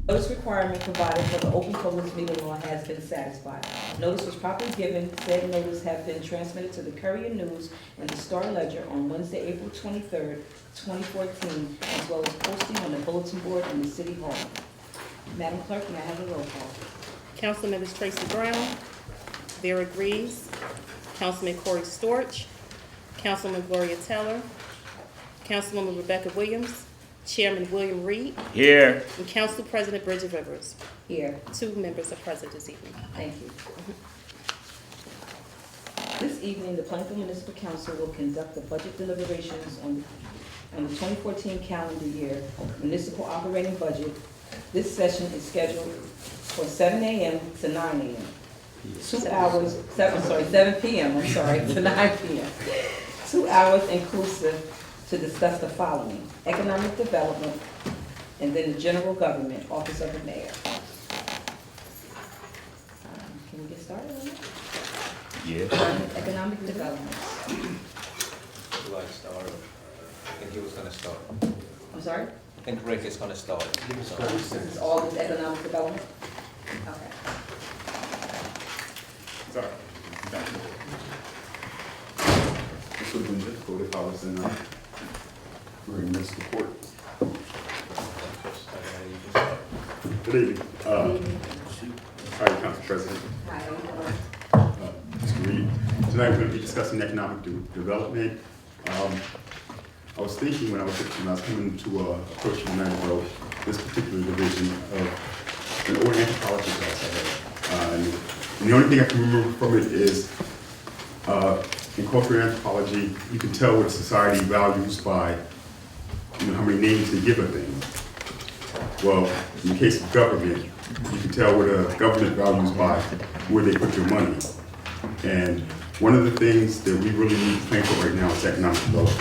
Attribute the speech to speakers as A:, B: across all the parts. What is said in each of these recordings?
A: Notice requirement provided for the open public meeting law has been satisfied. Notice was properly given. Said notice have been transmitted to the Courier News and the Star Ledger on Wednesday, April 23rd, 2014, as well as posting on the bulletin board in the City Hall. Madam Clerk, may I have a roll call?
B: Councilmembers Tracy Brown, Vera Greaves, Councilman Corey Storch, Councilman Gloria Teller, Councilwoman Rebecca Williams, Chairman William Reed,
C: Here.
B: and Council President Bridget Rivers.
A: Here.
B: 2 members are present this evening.
A: Thank you. This evening, the Plainfield Municipal Council will conduct the budget deliberations on the 2014 calendar year municipal operating budget. This session is scheduled for 7 a.m. to 9 a.m. 2 hours, 7 p.m., to 9 p.m. 2 hours inclusive to discuss the following: economic development, and then the general government, office of the mayor. Can we get started on that?
C: Yeah.
A: Economic development.
D: Would like to start? I think he was going to start.
A: I'm sorry?
D: I think Rick is going to start.
A: This is all this economic development? Okay.
E: Sorry. This would have been difficult if I was in this report. Good evening. Hi, Council President.
A: Hi,
E: Mr. Reed. Tonight we're going to be discussing economic development. I was thinking when I was coming to approach tonight about this particular division of an old anthropology class I had. And the only thing I can remember from it is in cultural anthropology, you can tell what society values by how many names they give a thing. Well, in the case of government, you can tell what a government values by where they put your money. And one of the things that we really need to plan for right now is economic development.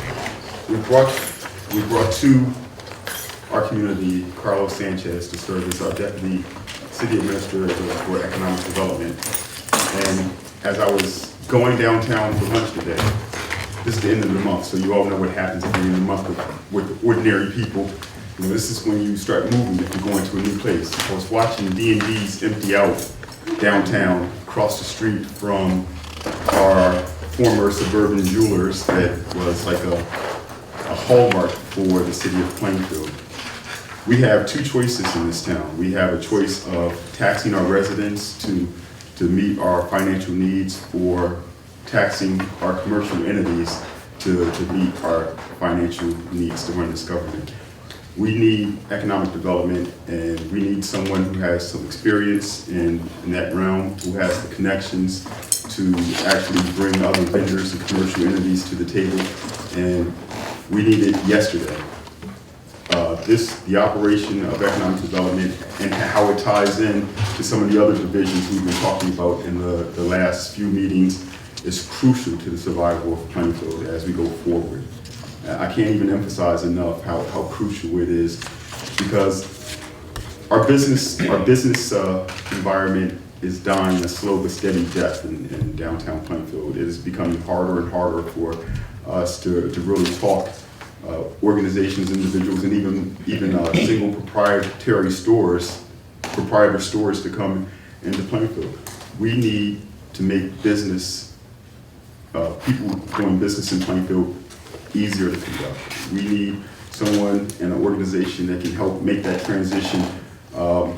E: We brought to our community Carlos Sanchez to serve as our deputy city administrator for economic development. And as I was going downtown for lunch today, this is the end of the month, so you all know what happens at the end of the month with ordinary people. This is when you start moving if you're going to a new place. I was watching D&D's empty out downtown across the street from our former suburban jewelers that was like a hallmark for the city of Plainfield. We have two choices in this town. We have a choice of taxing our residents to meet our financial needs, or taxing our commercial entities to meet our financial needs to run this government. We need economic development, and we need someone who has some experience in that realm, who has the connections to actually bring other vendors and commercial entities to the table, and we need it yesterday. The operation of economic development and how it ties in to some of the other divisions we've been talking about in the last few meetings is crucial to the survival of Plainfield as we go forward. I can't even emphasize enough how crucial it is, because our business environment is dying a slow but steady death in downtown Plainfield. It is becoming harder and harder for us to really talk organizations, individuals, and even single proprietor stores to come into Plainfield. We need to make business, people doing business in Plainfield, easier to conduct. We need someone and an organization that can help make that transition a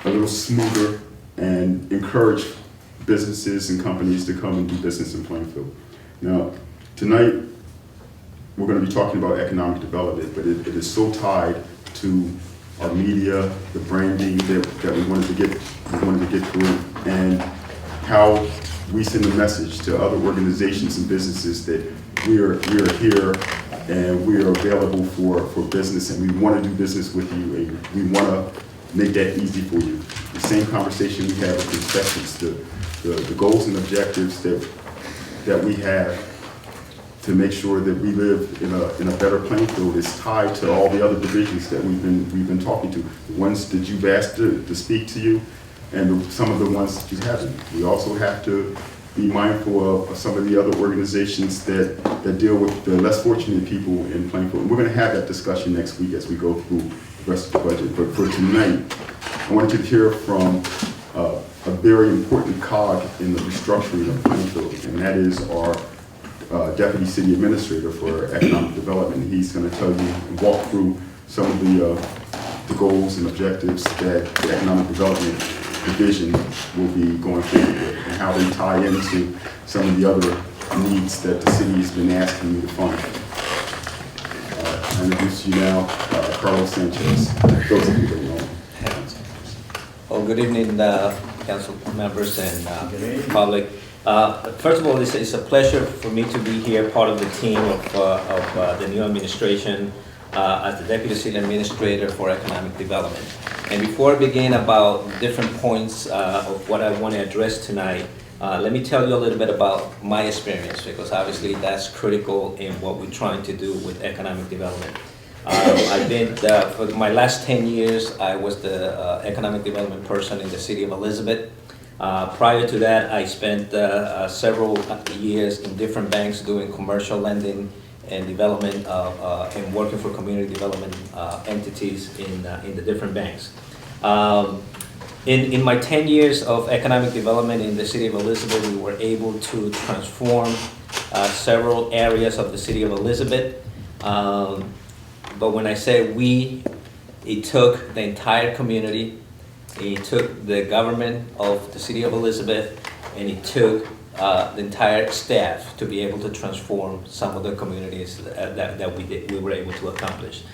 E: little smoother and encourage businesses and companies to come and do business in Plainfield. Now, tonight, we're going to be talking about economic development, but it is so tied to our media, the branding that we wanted to get through, and how we send a message to other organizations and businesses that we are here and we are available for business, and we want to do business with you, and we want to make that easy for you. The same conversation we have with inspections, the goals and objectives that we have to make sure that we live in a better Plainfield is tied to all the other divisions that we've been talking to. The ones that you've asked to speak to you, and some of the ones that you haven't. We also have to be mindful of some of the other organizations that deal with the less fortunate people in Plainfield. And we're going to have that discussion next week as we go through the rest of the budget. But for tonight, I wanted to hear from a very important cog in the restructuring of Plainfield, and that is our Deputy City Administrator for Economic Development. He's going to tell you and walk through some of the goals and objectives that the Economic Development Division will be going forward with, and how they tie into some of the other needs that the city has been asking me to fund. I introduce you now, Carlos Sanchez. Those of you that know.
D: Well, good evening, council members and public. First of all, it's a pleasure for me to be here, part of the team of the new administration as the Deputy City Administrator for Economic Development. And before I begin about different points of what I want to address tonight, let me tell you a little bit about my experience, because obviously that's critical in what we're trying to do with economic development. I've been, for my last 10 years, I was the economic development person in the city of Elizabeth. Prior to that, I spent several years in different banks doing commercial lending and development and working for community development entities in the different banks. In my 10 years of economic development in the city of Elizabeth, we were able to transform several areas of the city of Elizabeth. But when I say we, it took the entire community, it took the government of the city of Elizabeth, and it took the entire staff to be able to transform some of the communities that we were able to accomplish.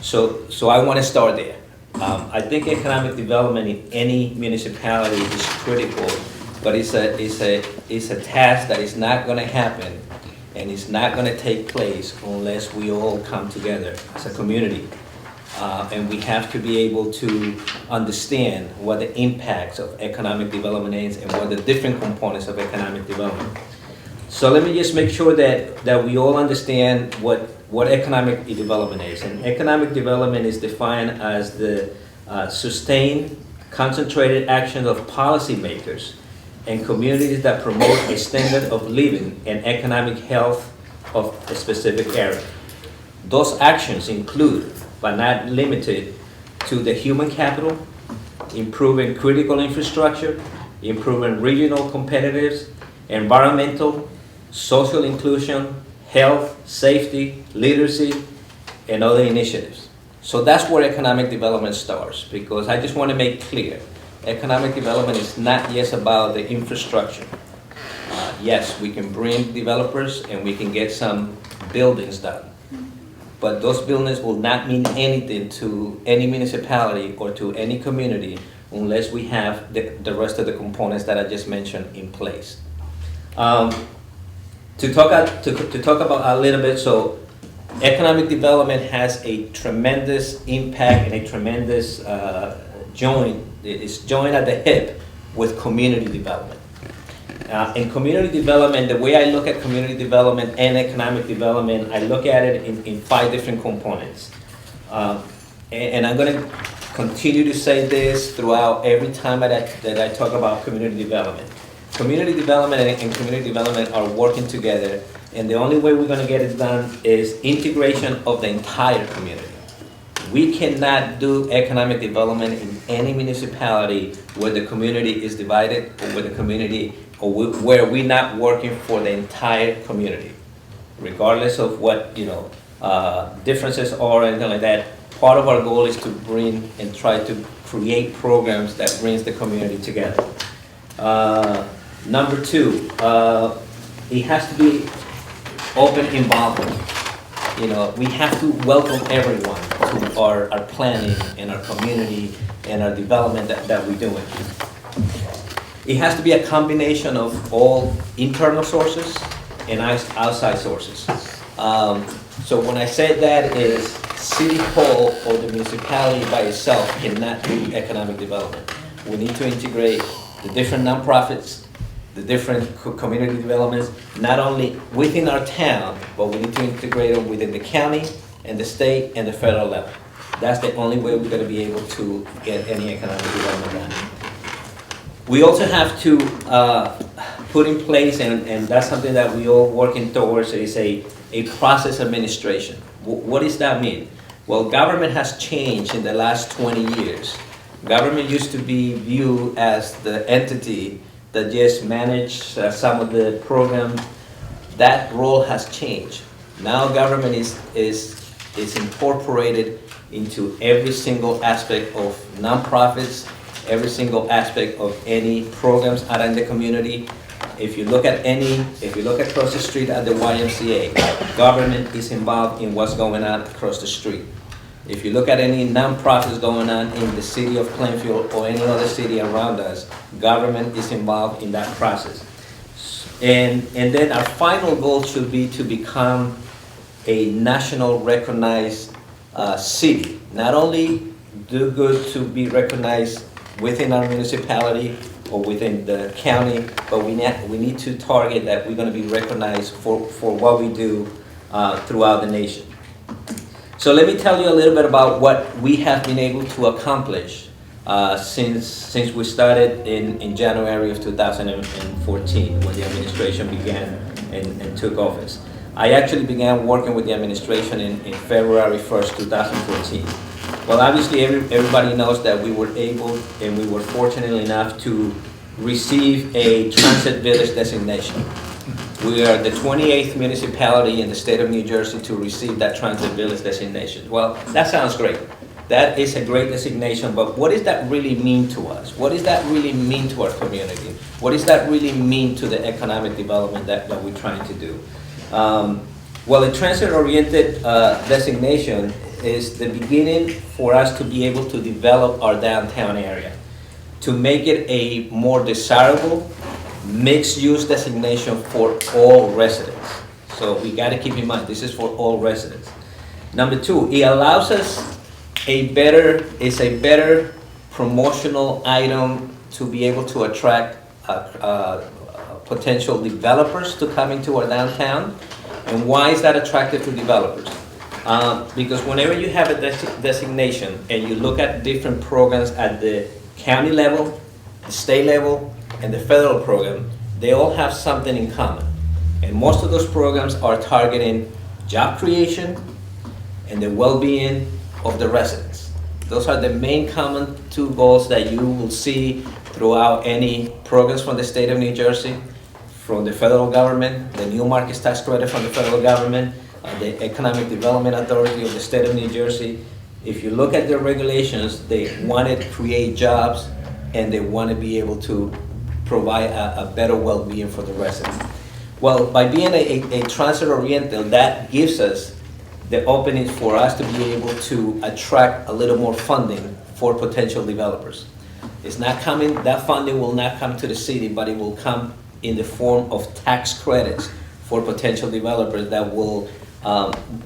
D: So I want to start there. I think economic development in any municipality is critical, but it's a task that is not going to happen, and it's not going to take place unless we all come together as a community. And we have to be able to understand what the impacts of economic development is and what the different components of economic development. So let me just make sure that we all understand what economic development is. And economic development is defined as the sustained, concentrated action of policymakers and communities that promote a standard of living and economic health of a specific area. Those actions include, but not limited to, the human capital, improving critical infrastructure, improving regional competitiveness, environmental, social inclusion, health, safety, literacy, and other initiatives. So that's where economic development starts, because I just want to make clear, economic development is not just about the infrastructure. Yes, we can bring developers and we can get some buildings done, but those buildings will not mean anything to any municipality or to any community unless we have the rest of the components that I just mentioned in place. To talk about a little bit, so economic development has a tremendous impact and a tremendous it's joined at the hip with community development. In community development, the way I look at community development and economic development, I look at it in 5 different components. And I'm going to continue to say this throughout every time that I talk about community development. Community development and community development are working together, and the only way we're going to get it done is integration of the entire community. We cannot do economic development in any municipality where the community is divided, or where the community, or where we're not working for the entire community, regardless of what differences are or anything like that. Part of our goal is to bring and try to create programs that brings the community together. Number 2, it has to be open involvement. We have to welcome everyone to our planning and our community and our development that we're doing. It has to be a combination of all internal sources and outside sources. So when I say that is, City Hall or the municipality by itself cannot do economic development. We need to integrate the different nonprofits, the different community developments, not only within our town, but we need to integrate them within the county and the state and the federal level. That's the only way we're going to be able to get any economic development done. We also have to put in place, and that's something that we all working towards, is a process administration. What does that mean? Well, government has changed in the last 20 years. Government used to be viewed as the entity that just managed some of the programs. That role has changed. Now government is incorporated into every single aspect of nonprofits, every single aspect of any programs out in the community. If you look across the street at the YMCA, government is involved in what's going on across the street. If you look at any nonprofits going on in the city of Plainfield or any other city around us, government is involved in that process. And then our final goal should be to become a national recognized city. Not only do good to be recognized within our municipality or within the county, but we need to target that we're going to be recognized for what we do throughout the nation. So let me tell you a little bit about what we have been able to accomplish since we started in January of 2014, when the administration began and took office. I actually began working with the administration in February 1st, 2014. Well, obviously everybody knows that we were able and we were fortunate enough to receive a Transit Village designation. We are the 28th municipality in the state of New Jersey to receive that Transit Village designation. Well, that sounds great. That is a great designation, but what does that really mean to us? What does that really mean to our community? What does that really mean to the economic development that we're trying to do? Well, a transit-oriented designation is the beginning for us to be able to develop our downtown area, to make it a more desirable, mixed-use designation for all residents. So we got to keep in mind, this is for all residents. Number two, it allows us a better promotional item to be able to attract potential developers to come into our downtown. And why is that attractive to developers? Because whenever you have a designation and you look at different programs at the county level, the state level, and the federal program, they all have something in common. And most of those programs are targeting job creation and the well-being of the residents. Those are the main common two goals that you will see throughout any programs from the state of New Jersey, from the federal government, the new market tax credit from the federal government, the Economic Development Authority of the state of New Jersey. If you look at their regulations, they want to create jobs and they want to be able to provide a better well-being for the residents. Well, by being a transit-oriented, that gives us the openings for us to be able to attract a little more funding for potential developers. It's not coming, that funding will not come to the city, but it will come in the form of tax credits for potential developers that will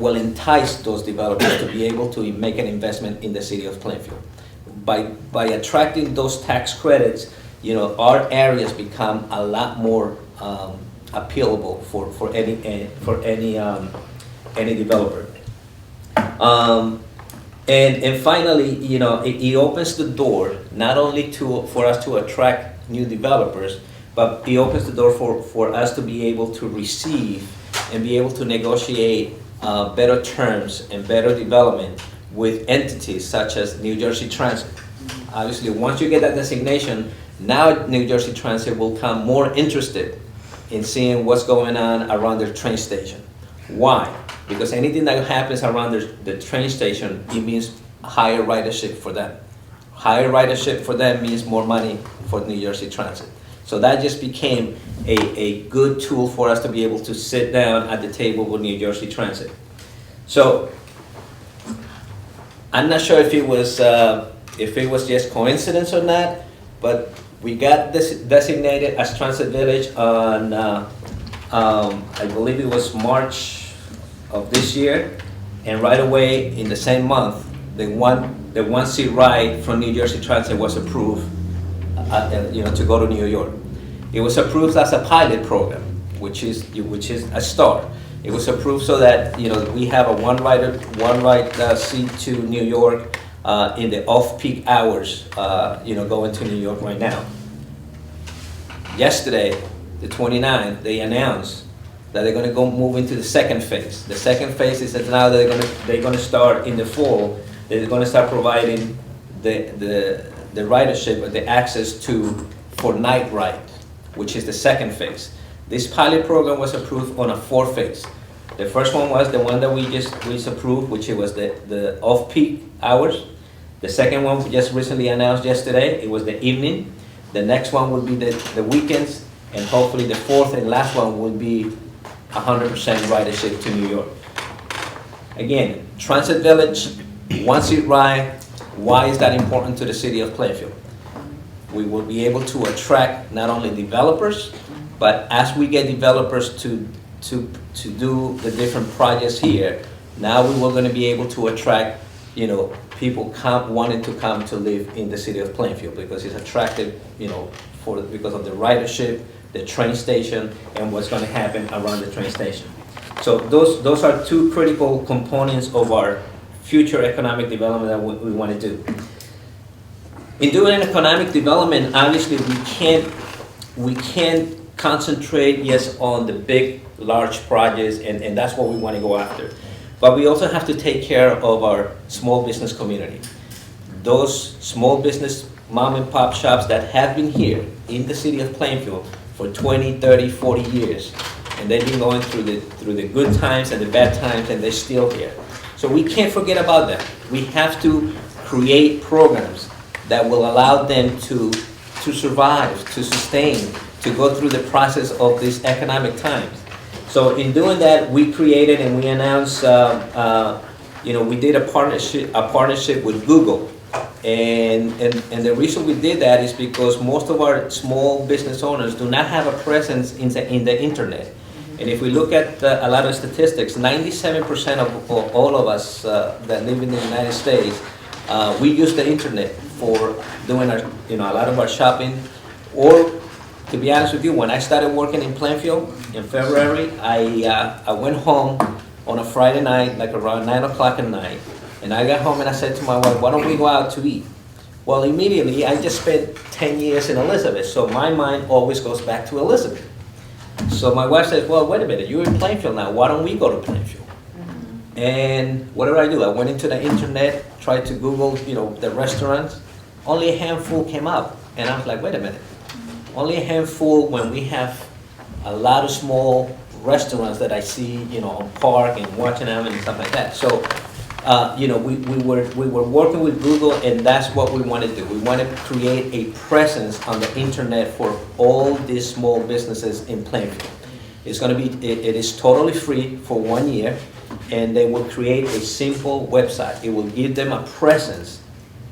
D: entice those developers to be able to make an investment in the city of Plainfield. By attracting those tax credits, you know, our areas become a lot more appealable for any developer. And finally, you know, it opens the door not only for us to attract new developers, but it opens the door for us to be able to receive and be able to negotiate better terms and better development with entities such as New Jersey Transit. Obviously, once you get that designation, now New Jersey Transit will come more interested in seeing what's going on around their train station. Why? Because anything that happens around the train station, it means higher ridership for them. Higher ridership for them means more money for New Jersey Transit. So that just became a good tool for us to be able to sit down at the table with New Jersey Transit. So I'm not sure if it was just coincidence or not, but we got this designated as Transit Village on I believe it was March of this year, and right away in the same month, the one seat ride from New Jersey Transit was approved, to go to New York. It was approved as a pilot program, which is a start. It was approved so that we have a one ride seat to New York in the off-peak hours, going to New York right now. Yesterday, the 29th, they announced that they're going to go move into the second phase. The second phase is that now they're going to start in the fall. They're going to start providing the the ridership or the access for night ride, which is the second phase. This pilot program was approved on a 4 phase. The first one was the one that we just approved, which it was the off-peak hours. The second one we just recently announced yesterday, it was the evening. The next one will be the weekends, and hopefully the fourth and last one will be 100% ridership to New York. Again, Transit Village, one seat ride. Why is that important to the city of Plainfield? We will be able to attract not only developers, but as we get developers to do the different projects here, now we were gonna be able to attract, people wanting to come to live in the city of Plainfield, because it's attractive, because of the ridership, the train station, and what's gonna happen around the train station. So those are two critical components of our future economic development that we wanna do. In doing economic development, obviously we can't concentrate, yes, on the big, large projects, and that's what we want to go after. But we also have to take care of our small business community. Those small business mom and pop shops that have been here in the city of Plainfield for 20, 30, 40 years, and they've been going through the good times and the bad times, and they're still here. So we can't forget about them. We have to create programs that will allow them to survive, to sustain, to go through the process of these economic times. So in doing that, we created and we announced, we did a partnership with Google. And the reason we did that is because most of our small business owners do not have a presence in the internet. And if we look at a lot of statistics, 97% of all of us that live in the United States, we use the internet for doing a lot of our shopping. Or, to be honest with you, when I started working in Plainfield in February, I went home on a Friday night, like around 9 o'clock at night, and I got home and I said to my wife, why don't we go out to eat? Well, immediately, I just spent 10 years in Elizabeth, so my mind always goes back to Elizabeth. So my wife said, well, wait a minute, you're in Plainfield now, why don't we go to Plainfield? And what did I do? I went into the internet, tried to Google, the restaurants. Only a handful came up, and I was like, wait a minute. Only a handful when we have a lot of small restaurants that I see, on Park and Washington and stuff like that. So, we were working with Google, and that's what we want to do. We want to create a presence on the internet for all these small businesses in Plainfield. It's going to be, it is totally free for 1 year, and they will create a simple website. It will give them a presence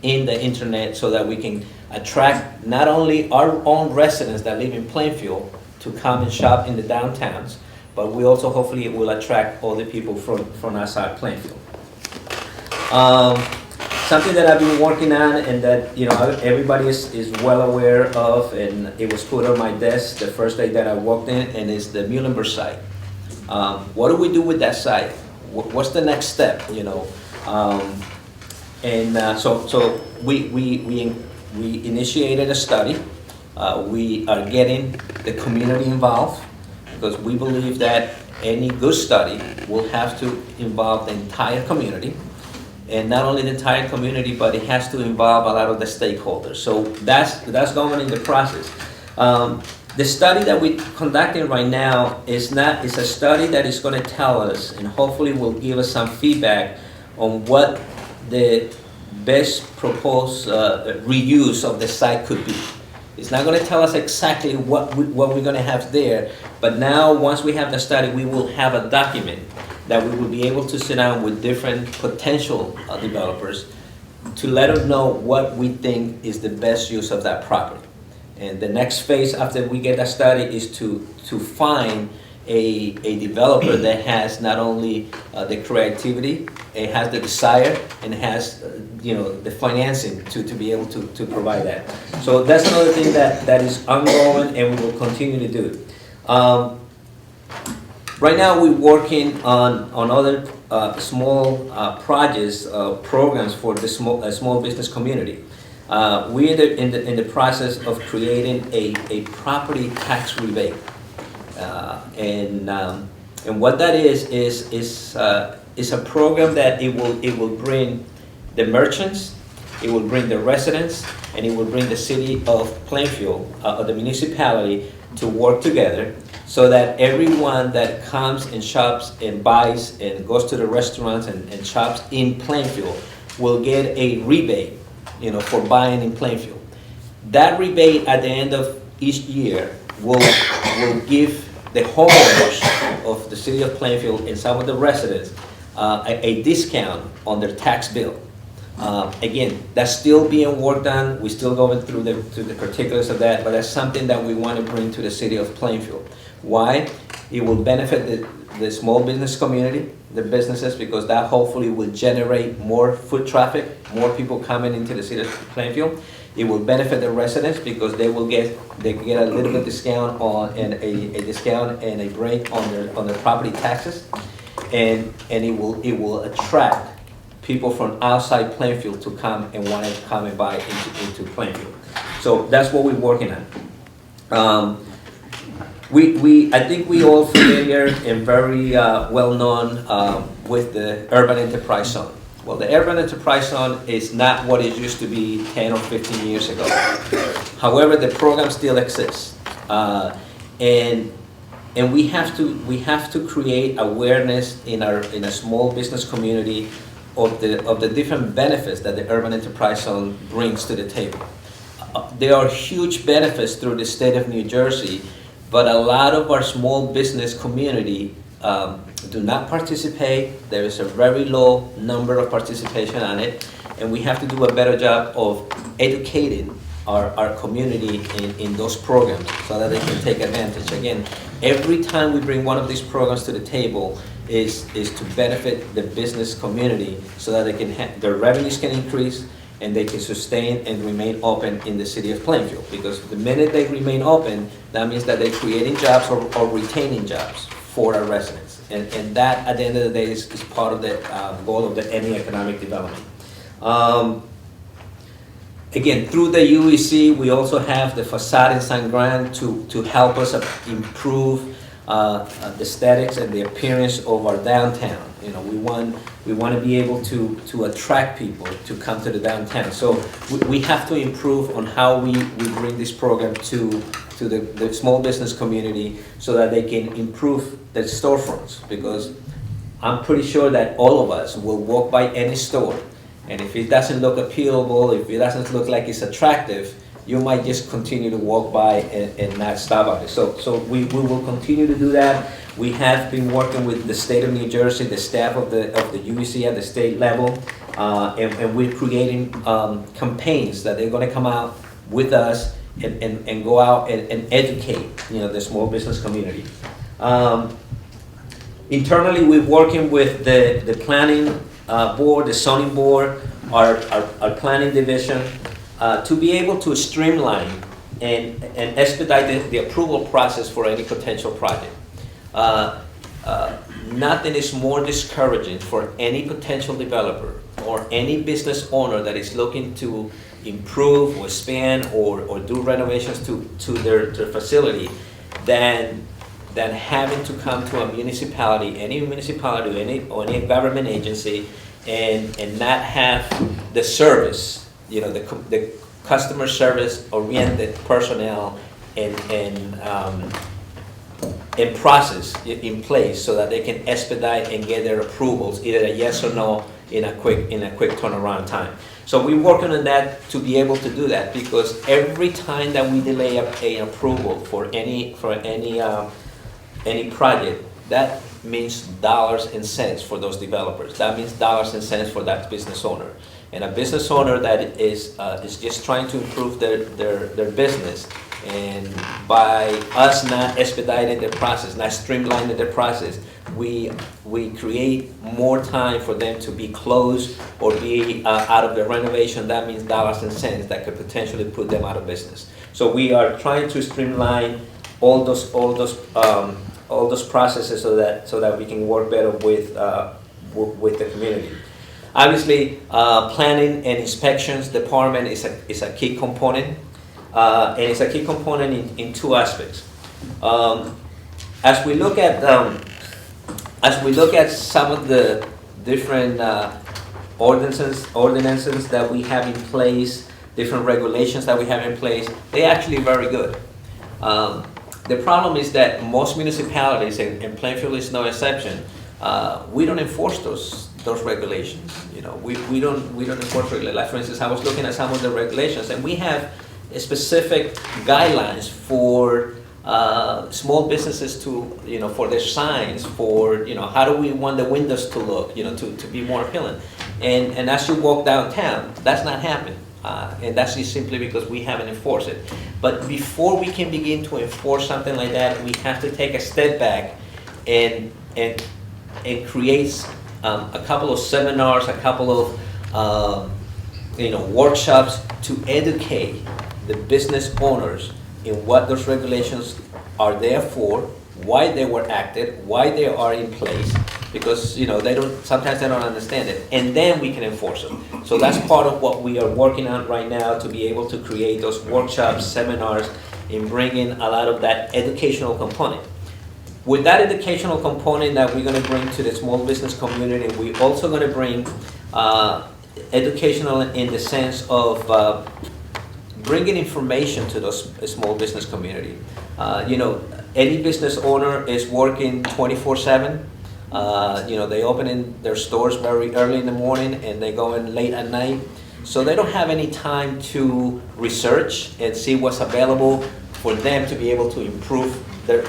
D: in the internet so that we can attract not only our own residents that live in Plainfield to come and shop in the downtowns, but we also hopefully will attract other people from outside Plainfield. Something that I've been working on and that everybody is well aware of, and it was put on my desk the first day that I walked in, and it's the Muhlenberg site. What do we do with that site? What's the next step? So we initiated a study. We are getting the community involved because we believe that any good study will have to involve the entire community. And not only the entire community, but it has to involve a lot of the stakeholders. So that's going in the process. The study that we're conducting right now is a study that is going to tell us, and hopefully will give us some feedback on what the best proposed reuse of the site could be. It's not going to tell us exactly what we're going to have there, but now once we have the study, we will have a document that we will be able to sit down with different potential developers to let them know what we think is the best use of that property. And the next phase after we get that study is to find a developer that has not only the creativity, it has the desire, and has the financing to be able to provide that. So that's another thing that is ongoing, and we will continue to do. Right now we're working on other small projects, programs for the small business community. We're in the process of creating a property tax rebate. And what that is a program that it will bring the merchants it will bring the residents, and it will bring the city of Plainfield, the municipality, to work together so that everyone that comes and shops and buys and goes to the restaurants and shops in Plainfield will get a rebate, for buying in Plainfield. That rebate at the end of each year will give the homeowners of the city of Plainfield and some of the residents a discount on their tax bill. Again, that's still being worked on. We're still going through the particulars of that, but that's something that we want to bring to the city of Plainfield. Why? It will benefit the small business community, the businesses, because that hopefully will generate more foot traffic, more people coming into the city of Plainfield. It will benefit the residents because they get a little bit discount and a discount and a break on their property taxes, and it will attract people from outside Plainfield to come and want to come and buy into Plainfield. So that's what we're working on. I think we all familiar and very well known with the urban enterprise zone. Well, the urban enterprise zone is not what it used to be 10 or 15 years ago. However, the program still exists, and we have to create awareness in a small business community of the different benefits that the urban enterprise zone brings to the table. There are huge benefits through the state of New Jersey, but a lot of our small business community do not participate. There is a very low number of participation on it, and we have to do a better job of educating our community in those programs so that they can take advantage. Again, every time we bring one of these programs to the table is to benefit the business community so that their revenues can increase and they can sustain and remain open in the city of Plainfield. Because the minute they remain open, that means that they're creating jobs or retaining jobs for our residents. And that, at the end of the day, is part of the goal of any economic development. Again, through the UEC, we also have the facade and sign grant to help us improve the aesthetics and the appearance of our downtown. We want to be able to attract people to come to the downtown. So we have to improve on how we bring this program to the small business community so that they can improve their storefronts, because I'm pretty sure that all of us will walk by any store, and if it doesn't look appealable, if it doesn't look like it's attractive, you might just continue to walk by and not stop at it. So we will continue to do that. We have been working with the state of New Jersey, the staff of the UEC at the state level, and we're creating campaigns that they're going to come out with us and go out and educate the small business community. Internally, we're working with the planning board, the zoning board, our planning division, to be able to streamline and expedite the approval process for any potential project. Nothing is more discouraging for any potential developer or any business owner that is looking to improve or expand or do renovations to their facility than having to come to a municipality, any or any government agency, and not have the service, the customer service oriented personnel and process in place so that they can expedite and get their approvals, either a yes or no, in a quick turnaround time. So we're working on that to be able to do that, because every time that we delay an approval for any project, that means dollars and cents for those developers. That means dollars and cents for that business owner. And a business owner that is just trying to improve their business, and by us not expediting the process, not streamlining the process, we create more time for them to be closed or be out of the renovation. That means dollars and cents that could potentially put them out of business. So we are trying to streamline all those processes so that we can work better with the community. Obviously, planning and inspections department is a key component, and it's a key component in two aspects. As we look at some of the different ordinances that we have in place, different regulations that we have in place, they're actually very good. The problem is that most municipalities, and Plainfield is no exception, we don't enforce those regulations. You know, we don't enforce regulations. Like for instance, I was looking at some of the regulations, and we have specific guidelines for small businesses to, you know, for their signs, for, you know, how do we want the windows to look, you know, to be more appealing. And as you walk downtown, that's not happening. And that's just simply because we haven't enforced it. But before we can begin to enforce something like that, we have to take a step back and create a couple of seminars, a couple of workshops to educate the business owners in what those regulations are there for, why they were acted, why they are in place, because sometimes they don't understand it, and then we can enforce them. So that's part of what we are working on right now, to be able to create those workshops, seminars, and bring in a lot of that educational component. With that educational component that we're going to bring to the small business community, we're also going to bring educational in the sense of bringing information to those small business community. Any business owner is working 24/7. They open in their stores very early in the morning and they go in late at night. So they don't have any time to research and see what's available for them to be able to improve their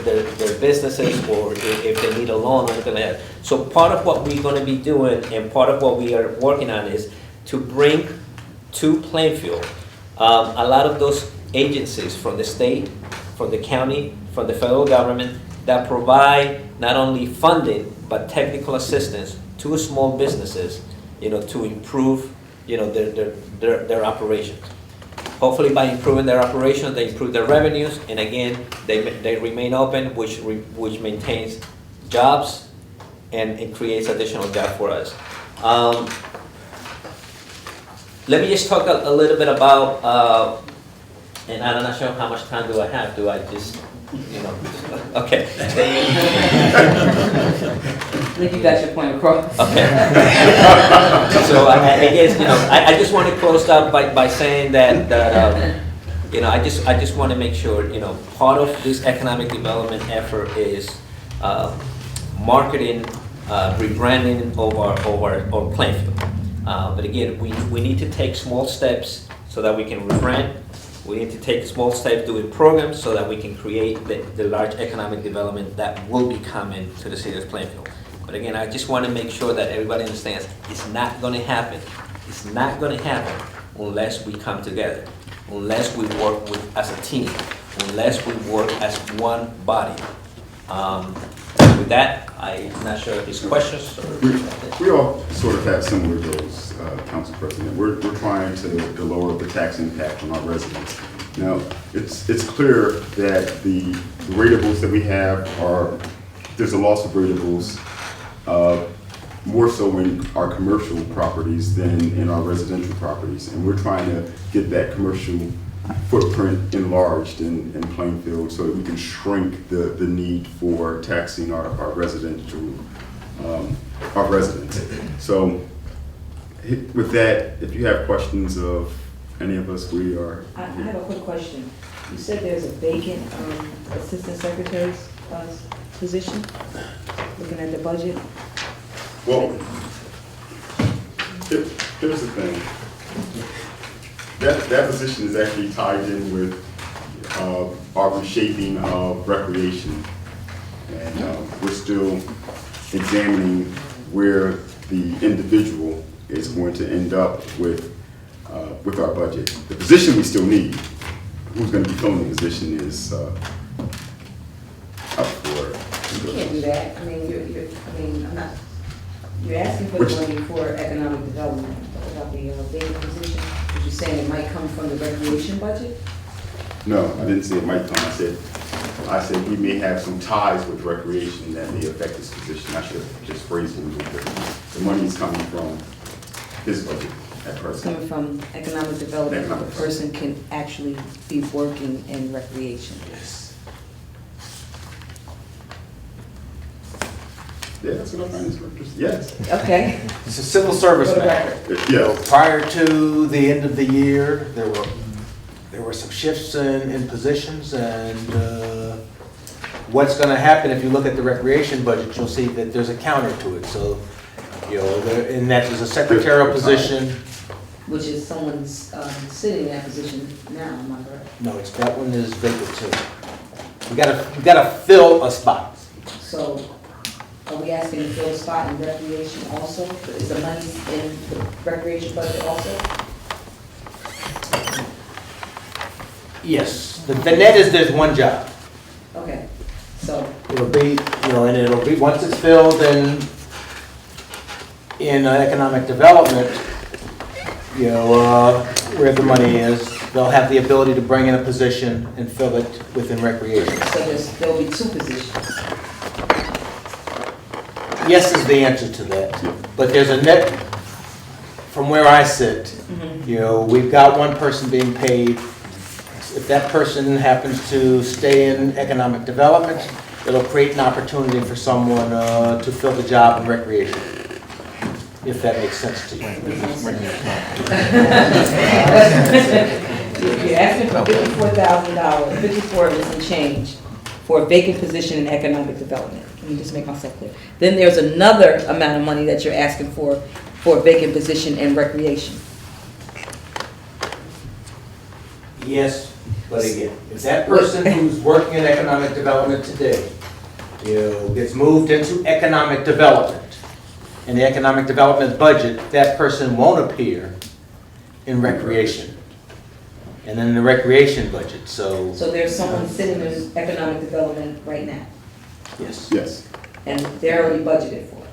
D: businesses, or if they need a loan or anything like that. So part of what we're going to be doing and part of what we are working on is to bring to Plainfield a lot of those agencies from the state, from the county, from the federal government that provide not only funding but technical assistance to small businesses, to improve, their operations. Hopefully, by improving their operations, they improve their revenues, and again, they remain open, which maintains jobs and creates additional jobs for us. Let me just talk a little bit about, and I'm not sure how much time do I have. Do I just, okay.
A: I think you got your point across.
D: Okay. So I guess, I just want to close out by saying that I just want to make sure, part of this economic development effort is marketing, rebranding over Plainfield. But again, we need to take small steps so that we can rebrand. We need to take small steps doing programs so that we can create the large economic development that will be coming to the city of Plainfield. But again, I just want to make sure that everybody understands it's not going to happen. It's not going to happen unless we come together, unless we work as a team, unless we work as one body. With that, I'm not sure if there's questions.
E: We all sort of have similar goals, Council President. We're trying to lower the tax impact on our residents. Now, it's clear that the ratables that we have there's a loss of ratables, more so in our commercial properties than in our residential properties. And we're trying to get that commercial footprint enlarged in Plainfield so that we can shrink the need for taxing our residents. So with that, if you have questions of any of us, we are.
A: I have a quick question. You said there's a vacant assistant secretary's position, looking at the budget.
E: Well, here's the thing. That position is actually tied in with our reshaping of recreation. And we're still examining where the individual is going to end up with our budget. The position we still need, who's going to be filling the position is up for.
A: You can't do that. You're asking for the money for economic development about the vacant position. But you're saying it might come from the recreation budget?
E: No, I didn't say it might come. I said we may have some ties with recreation that may affect this position. I should have just phrased it a little bit. The money is coming from his budget at
A: It's
E: present.
A: coming from economic development, the person can actually be working in recreation.
E: Yes. Yeah, that's what I find is yes.
A: Okay.
F: It's a civil service
A: For the
F: matter.
A: record.
E: Yes.
F: Prior to the end of the year, there were some shifts in positions, and what's gonna happen, if you look at the recreation budget, you'll see that there's a counter to it, so, and that is a secretarial position.
A: Which is someone's sitting in that position now, am I correct?
F: No, that one is vacant too. We gotta fill a spot.
A: So are we asking to fill a spot in recreation also? Is the money in the recreation budget also?
F: Yes, the net is there's one job.
A: Okay, so,
F: It'll be, and it'll be, once it's filled in economic development, where the money is, they'll have the ability to bring in a position and fill it within recreation.
A: so there'll be 2 positions.
F: Yes is the answer to that, but there's a net, from where I sit, we've got one person being paid. If that person happens to stay in economic development, it'll create an opportunity for someone to fill the job in recreation, if that makes sense to you.
A: You're asking for $54,000, 54 and some change, for a vacant position in economic development. Let me just make myself clear. Then there's another amount of money that you're asking for a vacant position in recreation.
F: Yes, but again, if that person who's working in economic development today, gets moved into economic development, in the economic development budget, that person won't appear in recreation. And then the recreation budget, so,
A: So there's someone sitting in economic development right now,
F: yes,
E: Yes.
A: and they're already budgeted for it.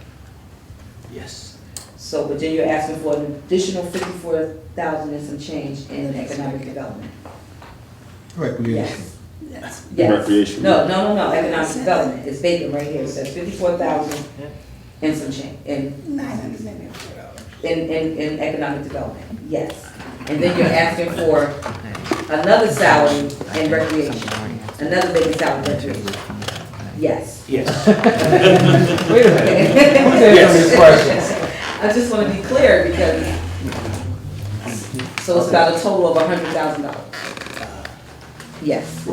F: yes.
A: So, but then you're asking for an additional 54,000 and some change in economic development.
G: Recreation.
A: Yes.
E: Recreation.
A: No, economic development, it's vacant right here, it says 54,000 and some change, in economic development, yes. And then you're asking for another salary in recreation, another vacant salary in recreation, yes.
F: Yes.
G: Wait a minute. Who's answering these questions?
A: I just want to be clear because, so it's about a total of $100,000. Yes.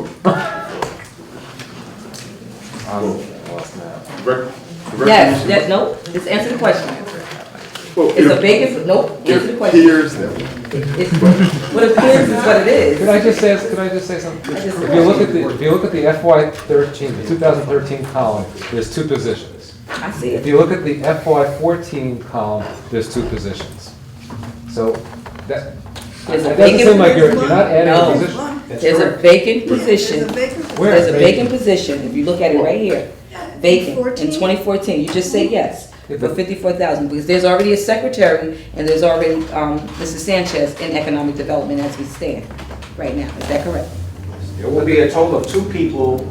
A: Yes, that, no, just answer the question.
E: Well,
A: It's a vacant, nope, answer the
E: it
A: question.
E: appears that way.
A: It's, what appears is what it is.
G: Could I just say something?
A: I just-
G: If you look at the FY13, the 2013 column, there's 2 positions.
A: I see
G: If
A: it.
G: you look at the FY14 column, there's 2 positions. So that
A: There's a
G: doesn't
A: vacant
G: seem like you're
A: position.
G: not adding
A: No.
G: a position.
F: That's
A: There's a
F: correct.
A: vacant position,
G: Where?
A: there's a vacant position, if you look at it right here, vacant in 2014, you just say yes, for 54,000, because there's already a secretary, and there's already, Mrs. Sanchez in economic development as we stand right now, is that correct?
F: There will be a total of 2 people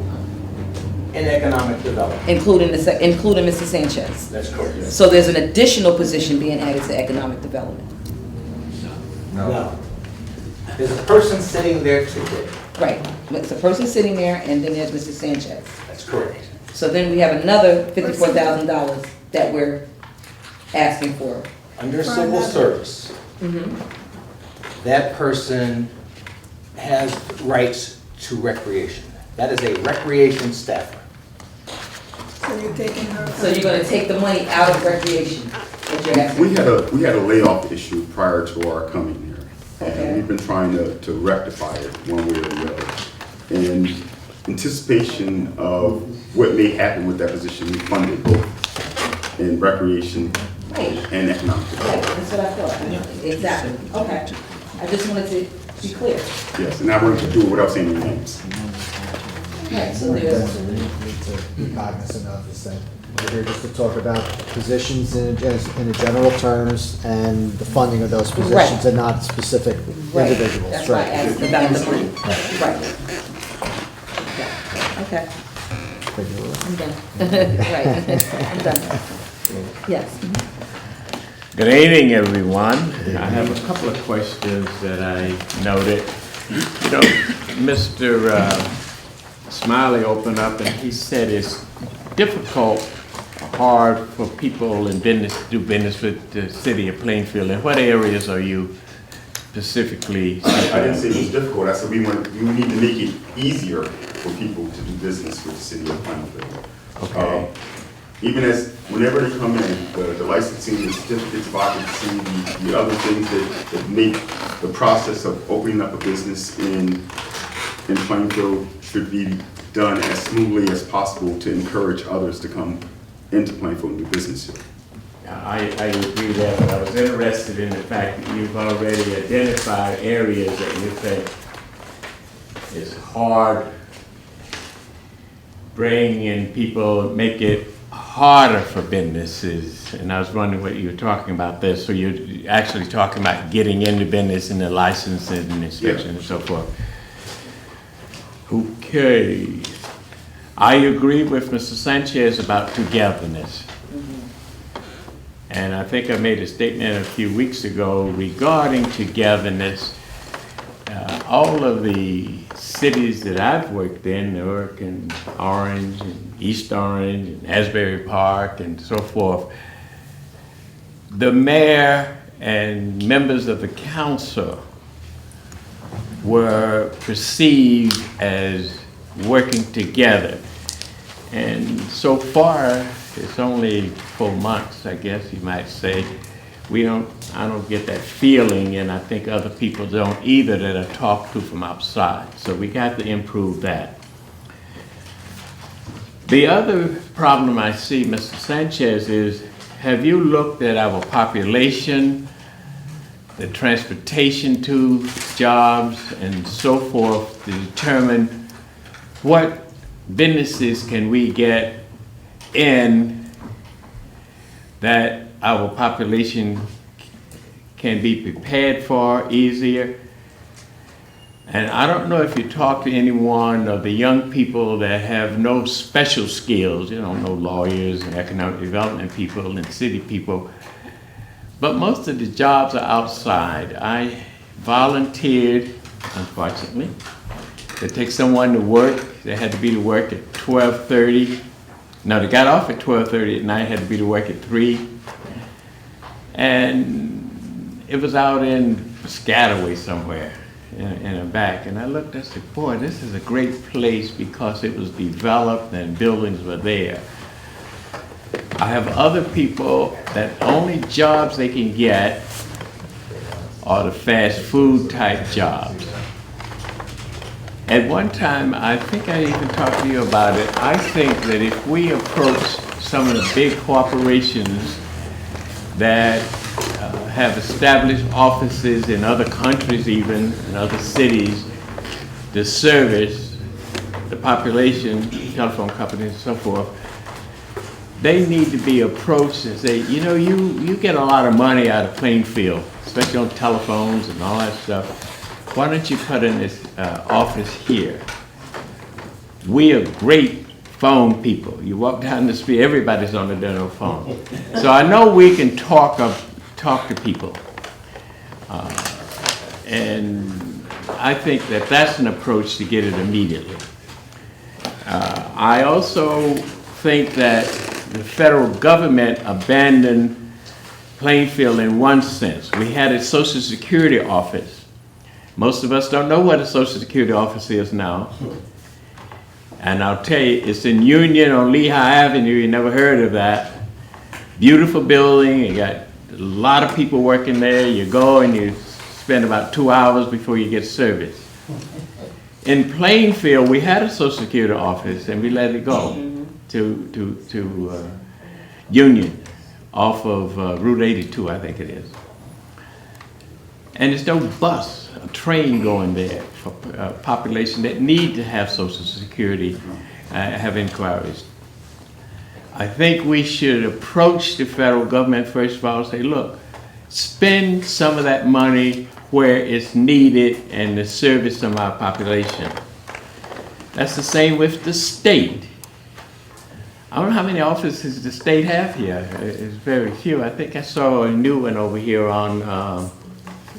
F: in economic development.
A: Including Mrs. Sanchez.
F: That's correct.
A: So there's an additional position being added to economic development.
F: No. There's a person sitting there today.
A: Right, it's a person sitting there, and then there's Mrs. Sanchez.
F: That's correct.
A: So then we have another $54,000 that we're asking for.
F: Under civil service,
A: Mhm.
F: that person has rights to recreation. That is a recreation staffer.
H: So you're taking her.
A: So you're gonna take the money out of recreation, that you're asking?
E: We had a layoff issue prior to our coming here.
A: Okay.
E: And we've been trying to rectify it one way or the other. In anticipation of what may happen with that position, we funded both in recreation
A: Right,
E: and economic
A: right,
E: development.
A: that's what I thought, exactly, okay. I just wanted to be clear.
E: Yes, and I wanted to do it without saying any names.
A: Right, so there's,
I: We need to be cognizant of is that we're here just to talk about positions in a general terms and the funding of those positions
A: Right.
I: and not specific
A: right,
I: individuals,
A: that's why I
I: right?
A: asked about the money. Right. Okay, I'm done. Right, I'm done. Yes.
C: Good evening, everyone. I have a couple of questions that I noted. You know, Mr. Smiley opened up and he said it's difficult hard for people in business to do business with the city of Plainfield? And what areas are you specifically?
E: I didn't say it was difficult. I said we need to make it easier for people to do business with the city of Plainfield.
C: Okay.
E: Even as, whenever they come in, the licensing, the certificates of occupancy, the other things that make the process of opening up a business in Plainfield should be done as smoothly as possible to encourage others to come into Plainfield and do business here.
C: I agree with that, but I was interested in the fact that you've already identified areas that you think is hard bringing in people, make it harder for businesses. And I was wondering what you were talking about there. So you're actually talking about getting into business and the licensing and inspection and so forth. Okay. I agree with Mr. Sanchez about togetherness. And I think I made a statement a few weeks ago regarding togetherness. All of the cities that I've worked in, Newark and Orange and East Orange and Asbury Park and so forth, the mayor and members of the council were perceived as working together. And so far, it's only 4 months, I guess you might say. I don't get that feeling, and I think other people don't either that I talk to from outside. So we got to improve that. The other problem I see, Mr. Sanchez, is have you looked at our population, the transportation to jobs, and so forth to determine what businesses can we get in that our population can be prepared for easier? And I don't know if you talk to anyone of the young people that have no special skills, no lawyers and economic development people and city people, but most of the jobs are outside. I volunteered, unfortunately, to take someone to work. They had to be to work at 12:30. No, they got off at 12:30 at night, had to be to work at 3. And it was out in Piscataway somewhere in the back. And I looked, I said, boy, this is a great place because it was developed and buildings were there. I have other people that only jobs they can get are the fast food type jobs. At one time, I think I even talked to you about it, I think that if we approach some of the big corporations that have established offices in other countries even, in other cities, to service the population, telephone companies and so forth, they need to be approached and say, you get a lot of money out of Plainfield, especially on telephones and all that stuff. Why don't you put in this office here? We are great phone people. You walk down the street, everybody's on the dental phone. So I know we can talk to people. And I think that that's an approach to get it immediately. I also think that the federal government abandoned Plainfield in one sense. We had a Social Security office. Most of us don't know what a Social Security office is now. And I'll tell you, it's in Union on Lehigh Avenue. You never heard of that. Beautiful building. You got a lot of people working there. You go and you spend about 2 hours before you get service. In Plainfield, we had a Social Security office and we let it go to Union off of Route 82, I think it is. And there's no bus, a train going there for a population that need to have Social Security, have inquiries. I think we should approach the federal government first of all and say, look, spend some of that money where it's needed and to service some of our population. That's the same with the state. I don't know how many offices the state have here. It's very few. I think I saw a new one over here on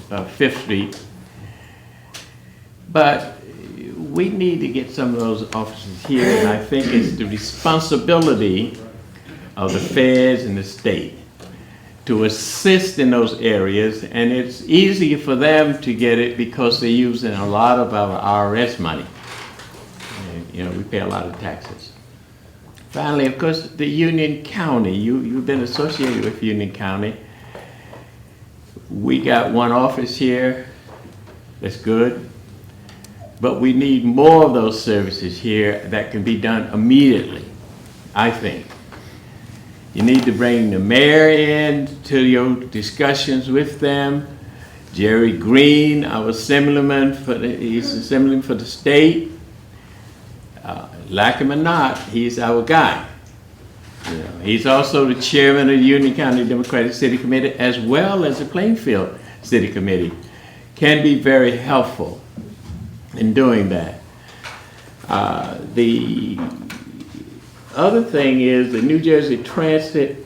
C: 5th Street. But we need to get some of those offices here, and I think it's the responsibility of the feds and the state to assist in those areas, and it's easier for them to get it because they're using a lot of our IRS money. And, you know, we pay a lot of taxes. Finally, of course, the Union County. You've been associated with Union County. We got one office here. That's good. But we need more of those services here that can be done immediately, I think. You need to bring the mayor in to your discussions with them. Jerry Green, our assemblyman, he's assemblyman for the state. Like him or not, he's our guy. You know, he's also the chairman of the Union County Democratic City Committee, as well as the Plainfield City Committee. Can be very helpful in doing that. The other thing is the New Jersey Transit,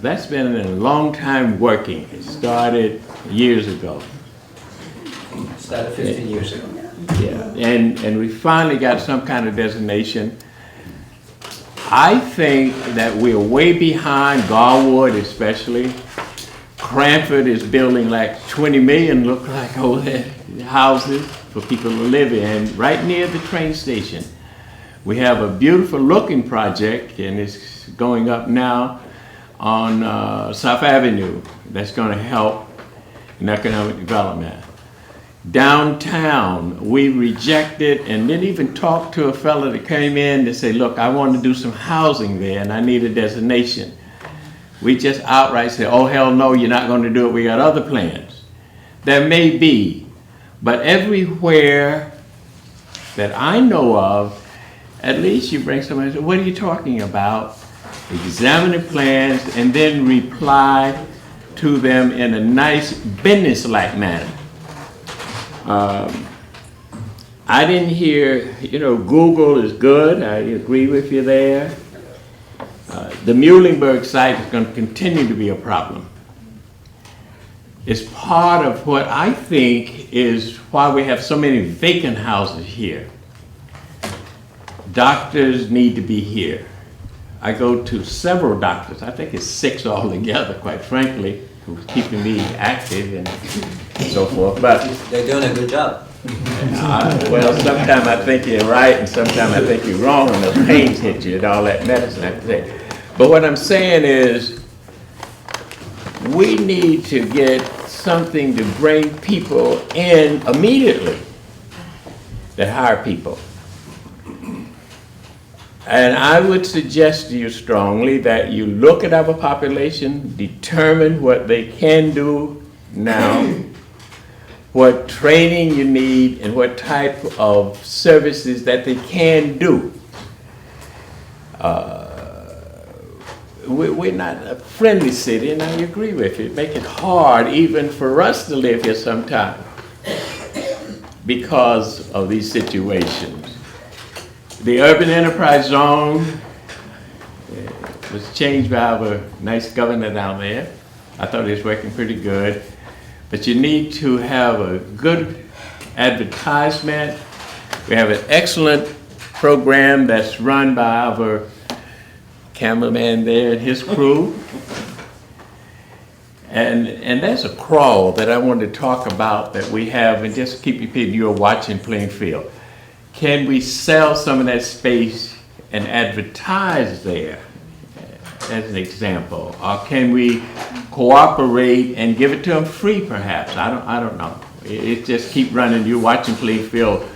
C: that's been a long time working. It started years ago.
D: Started 15 years ago.
C: Yeah, and we finally got some kind of designation. I think that we're way behind, Garwood especially. Cranford is building like 20 million, look like, over there, houses for people to live in, right near the train station. We have a beautiful looking project, and it's going up now on South Avenue. That's going to help in economic development. Downtown, we rejected and didn't even talk to a fellow that came in to say, look, I want to do some housing there and I need a designation. We just outright said, oh, hell no, you're not going to do it. We got other plans. There may be, but everywhere that I know of, at least you bring somebody and say, what are you talking about? Examine the plans and then reply to them in a nice business-like manner. I didn't hear, you know, Google is good. I agree with you there. The Muhlenberg site is going to continue to be a problem. It's part of what I think is why we have so many vacant houses here. Doctors need to be here. I go to several doctors, I think it's 6 altogether, quite frankly, who's keeping me active and so forth. But
D: They're doing a good job.
C: well, sometimes I think you're right and sometimes I think you're wrong when those pains hit you and all that medicine I take. But what I'm saying is we need to get something to bring people in immediately that hire people. And I would suggest to you strongly that you look at our population, determine what they can do now, what training you need, and what type of services that they can do. We're not a friendly city, and I agree with you. Make it hard even for us to live here sometimes because of these situations. The urban enterprise zone was changed by our nice governor down there. I thought it was working pretty good. But you need to have a good advertisement. We have an excellent program that's run by our cameraman there and his crew. And there's a crawl that I wanted to talk about that we have, and just keep repeating, you're watching Plainfield. Can we sell some of that space and advertise there, as an example? Or can we cooperate and give it to them free, perhaps? I don't know. It just keep running. You're watching Plainfield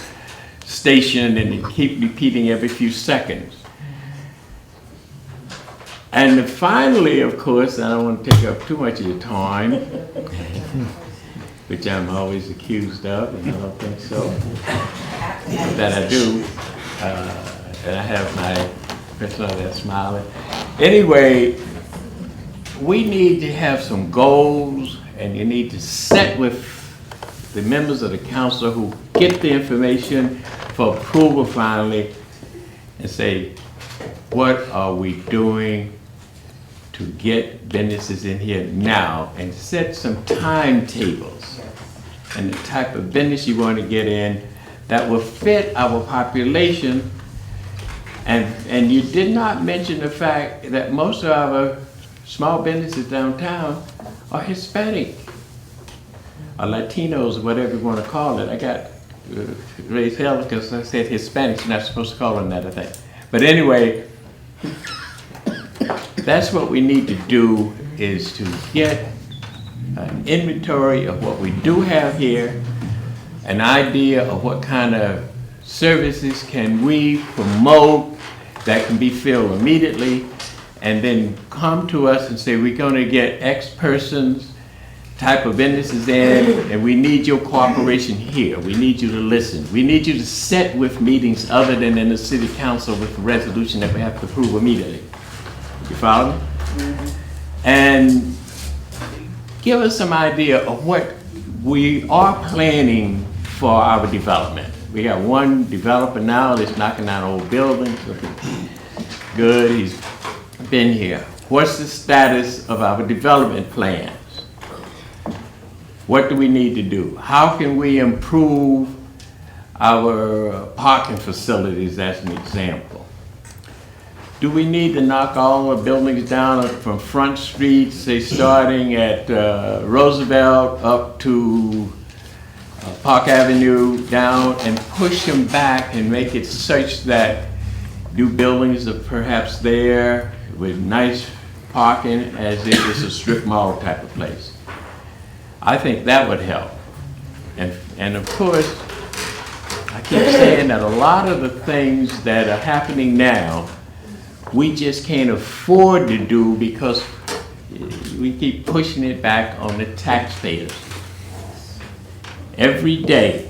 C: station and it keep repeating every few seconds. And finally, of course, I don't want to take up too much of your time, which I'm always accused of, and I don't think so. That I do, and I have my person there smiling. Anyway, we need to have some goals, and you need to set with the members of the council who get the information for approval finally, and say, what are we doing to get businesses in here now, and set some timetables and the type of business you want to get in that will fit our population And you did not mention the fact that most of our small businesses downtown are Hispanic, or Latinos, whatever you want to call it. I got raised hell because I said Hispanics, you're not supposed to call them that, I think. But anyway, that's what we need to do, is to get an inventory of what we do have here, an idea of what kind of services can we promote that can be filled immediately, and then come to us and say, we're gonna get X persons, type of businesses in, and we need your cooperation here. We need you to listen. We need you to set with meetings other than in the city council with a resolution that we have to approve immediately. You follow me? And give us some idea of what we are planning for our development. We got one developer now that's knocking down old buildings. Good, he's been here. What's the status of our development plans? What do we need to do? How can we improve our parking facilities, as an example? Do we need to knock all the buildings down from Front Street, say starting at Roosevelt up to Park Avenue down, and push them back and make it such that new buildings are perhaps there with nice parking as if it's a strip mall type of place? I think that would help. And of course, I keep saying that a lot of the things that are happening now, we just can't afford to do because we keep pushing it back on the taxpayers. Every day,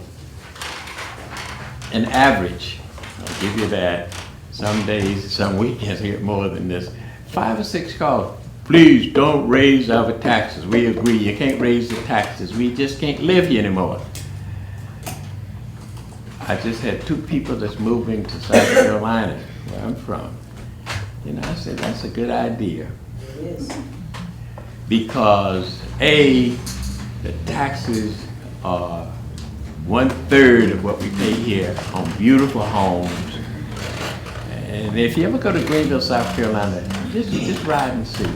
C: an average, I'll give you that, some days, some weekends, we get more than this, 5 or 6 calls. Please don't raise our taxes. We agree, you can't raise the taxes. We just can't live here anymore. I just had 2 people that's moving to South Carolina, where I'm from. You know, I said, that's a good idea.
A: It is.
C: Because A, the taxes are 1/3 of what we pay here on beautiful homes. And if you ever go to Greenville, South Carolina, just ride and see.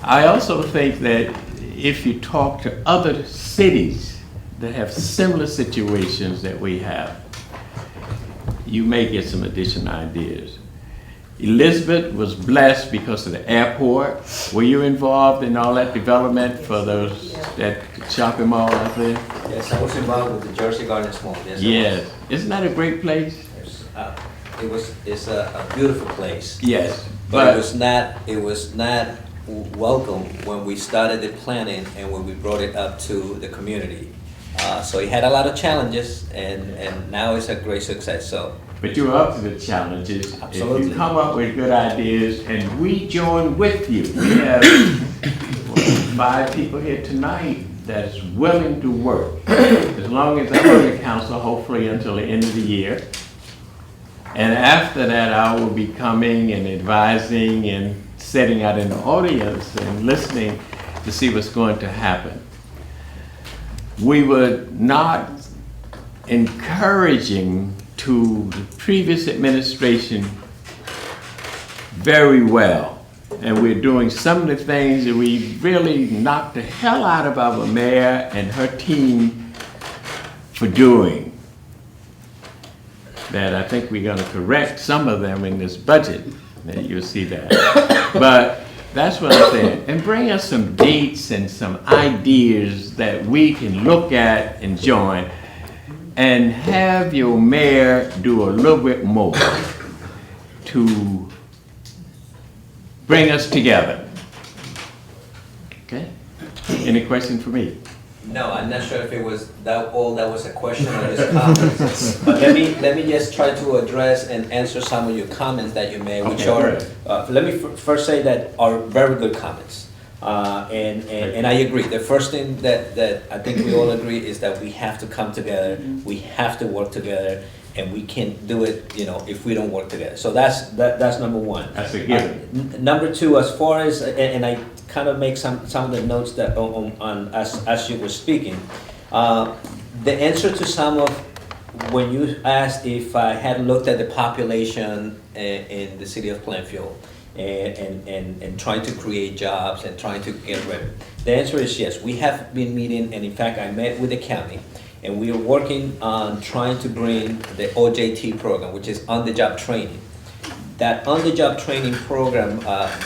C: I also think that if you talk to other cities that have similar situations that we have, you may get some additional ideas. Elizabeth was blessed because of the airport. Were you involved in all that development for that shopping mall out there?
D: Yes, I was involved with the Jersey Gardens Mall. Yes.
C: Yes. Isn't that a great place?
D: It's a beautiful place.
C: Yes.
D: But it was not welcome when we started the planning and when we brought it up to the community. So it had a lot of challenges, and now it's a great success. So.
C: But you're up to the challenges.
D: Absolutely.
C: If you come up with good ideas, and we join with you. We have 5 people here tonight that's willing to work. As long as I'm on the council, hopefully until the end of the year. And after that, I will be coming and advising and sitting out in the audience and listening to see what's going to happen. We were not encouraging to the previous administration very well. And we're doing some of the things that we really knocked the hell out of our mayor and her team for doing. That I think we're gonna correct some of them in this budget, that you'll see that. But that's what I'm saying. And bring us some dates and some ideas that we can look at and join, and have your mayor do a little bit more to bring us together. Okay? Any question for me?
D: No, I'm not sure if it was that was a question or just comments. But let me just try to address and answer some of your comments that you made, which
C: Okay,
D: let me first say that are very good comments. And I agree. The first thing that I think we all agree is that we have to come together, we have to work together, and we can't do it, if we don't work together. So that's number one.
C: That's a given.
D: Number two, as far as, and I kind of make some of the notes that as you were speaking, the answer to some of when you asked if I had looked at the population in the city of Plainfield and trying to create jobs and trying to get revenue, the answer is yes. We have been meeting, and in fact, I met with the county, and we are working on trying to bring the OJT program, which is on-the-job training. That on-the-job training program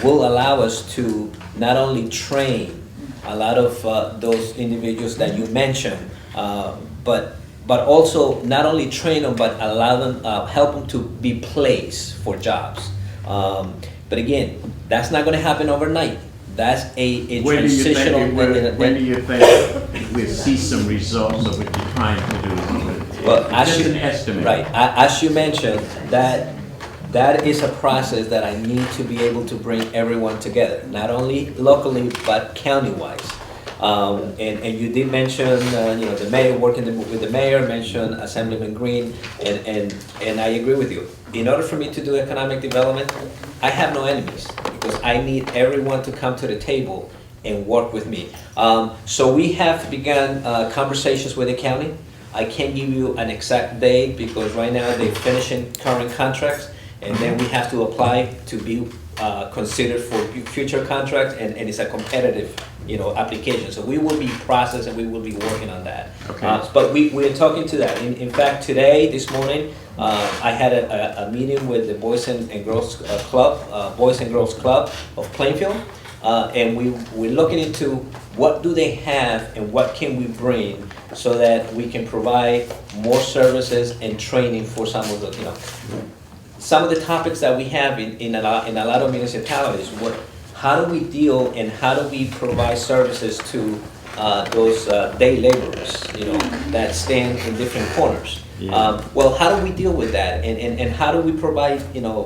D: will allow us to not only train a lot of those individuals that you mentioned, but also not only train them, but allow them, help them to be placed for jobs. But again, that's not going to happen overnight. That's a transitional.
C: When do you think we'll see some results of what you're trying to do?
D: Well,
C: Just an estimate.
D: Right. As you mentioned, that is a process that I need to be able to bring everyone together, not only locally, but county-wise. And you did mention, the mayor, working with the mayor, mentioned Assemblyman Green, and I agree with you. In order for me to do economic development, I have no enemies, because I need everyone to come to the table and work with me. So we have begun conversations with the county. I can't give you an exact date, because right now they're finishing current contracts, and then we have to apply to be considered for future contracts, and it's a competitive, application. So we will be processed, and we will be working on that.
C: Okay.
D: But we're talking to that. In fact, this morning, I had a meeting with the Boys and Girls Club of Plainfield, and we're looking into what do they have and what can we bring so that we can provide more services and training for some of the, some of the topics that we have in a lot of municipalities. How do we deal and how do we provide services to those day laborers, that stand in different corners?
C: Yeah.
D: Well, how do we deal with that, and how do we provide,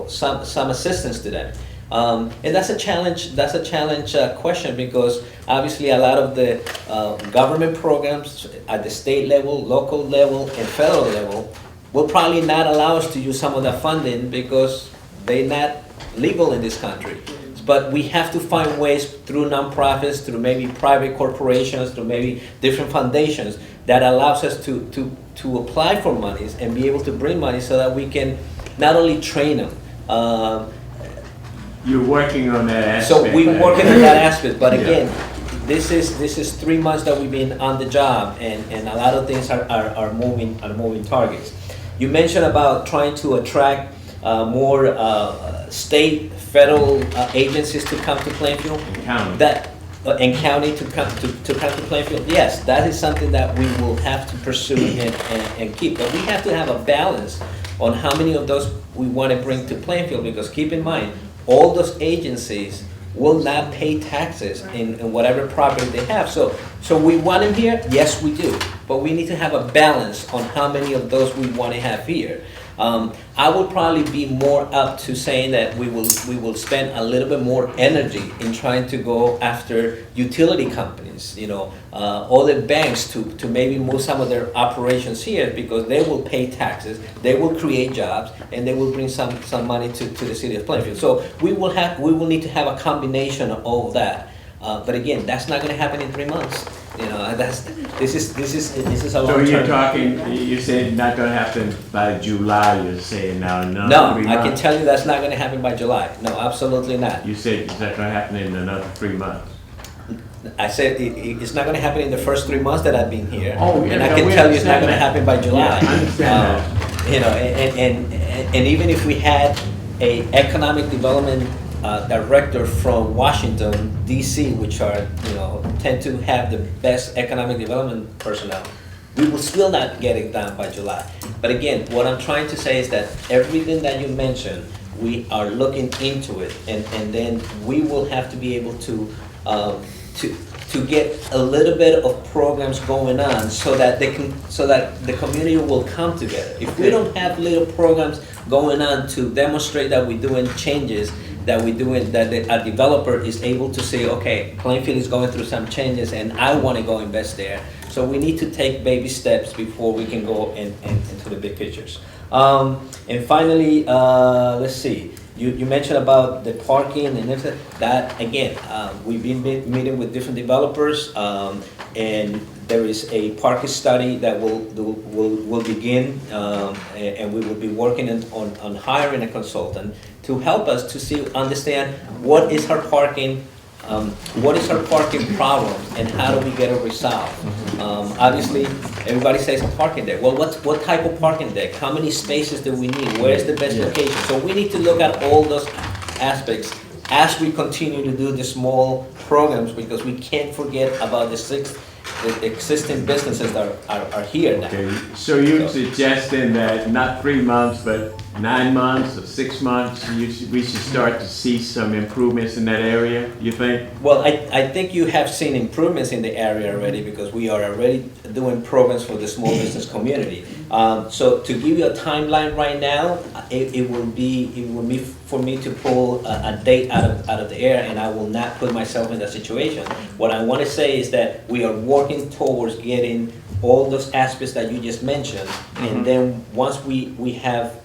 D: some assistance to them? And that's a challenge. That's a challenge question, because obviously a lot of the government programs at the state level, local level, and federal level will probably not allow us to use some of that funding because they're not legal in this country. But we have to find ways through nonprofits, through maybe private corporations, through maybe different foundations that allows us to apply for monies and be able to bring money so that we can not only train them.
C: You're working on that aspect.
D: So we're working on that aspect, but
C: Yeah.
D: again, this is 3 months that we've been on the job, and a lot of things are moving targets. You mentioned about trying to attract more state, federal agencies to come to Plainfield.
C: County.
D: And county to come to Plainfield. Yes, that is something that we will have to pursue and keep. But we have to have a balance on how many of those we want to bring to Plainfield, because keep in mind, all those agencies will not pay taxes in whatever property they have. So we want them here? Yes, we do. But we need to have a balance on how many of those we want to have here. I would probably be more up to saying that we will spend a little bit more energy in trying to go after utility companies, other banks to maybe move some of their operations here, because they will pay taxes, they will create jobs, and they will bring some money to the city of Plainfield. So we will need to have a combination of all of that. But again, that's not going to happen in 3 months. This is a long
C: So
D: term.
C: you're talking, you said not gonna happen by July, you're saying now, no?
D: No, I can tell you that's not going to happen by July. No, absolutely not.
C: You said it's not gonna happen in another 3 months.
D: I said it's not going to happen in the first 3 months that I've been here.
C: Oh, yeah,
D: And I
C: no,
D: can
C: we
D: tell you it's not
C: understand
D: going to
C: that.
D: happen by July.
C: Yeah, I understand that.
D: And even if we had a economic development director from Washington, D.C., which are, tend to have the best economic development personnel, we will still not get it done by July. But again, what I'm trying to say is that everything that you mentioned, we are looking into it, and then we will have to be able to get a little bit of programs going on so that the community will come together. If we don't have little programs going on to demonstrate that we're doing changes, that a developer is able to say, okay, Plainfield is going through some changes and I want to go invest there. So we need to take baby steps before we can go into the big pictures. And finally, let's see. You mentioned about the parking and everything. That again, we've been meeting with different developers. And there is a parking study that will begin, and we will be working on hiring a consultant to help us to understand what is our parking problem and how do we get it resolved. Obviously, everybody says a parking deck. Well, what type of parking deck? How many spaces do we need? Where is the best location? So we need to look at all those aspects as we continue to do the small programs, because we can't forget about the existing businesses that are here now.
C: Okay, so you're suggesting that not 3 months, but 9 months or 6 months, we should start to see some improvements in that area, you think?
D: Well, I think you have seen improvements in the area already, because we are already doing programs for the small business community. So to give you a timeline right now, it will be for me to pull a date out of the air, and I will not put myself in that situation. What I want to say is that we are working towards getting all those aspects that you just mentioned, and then once we have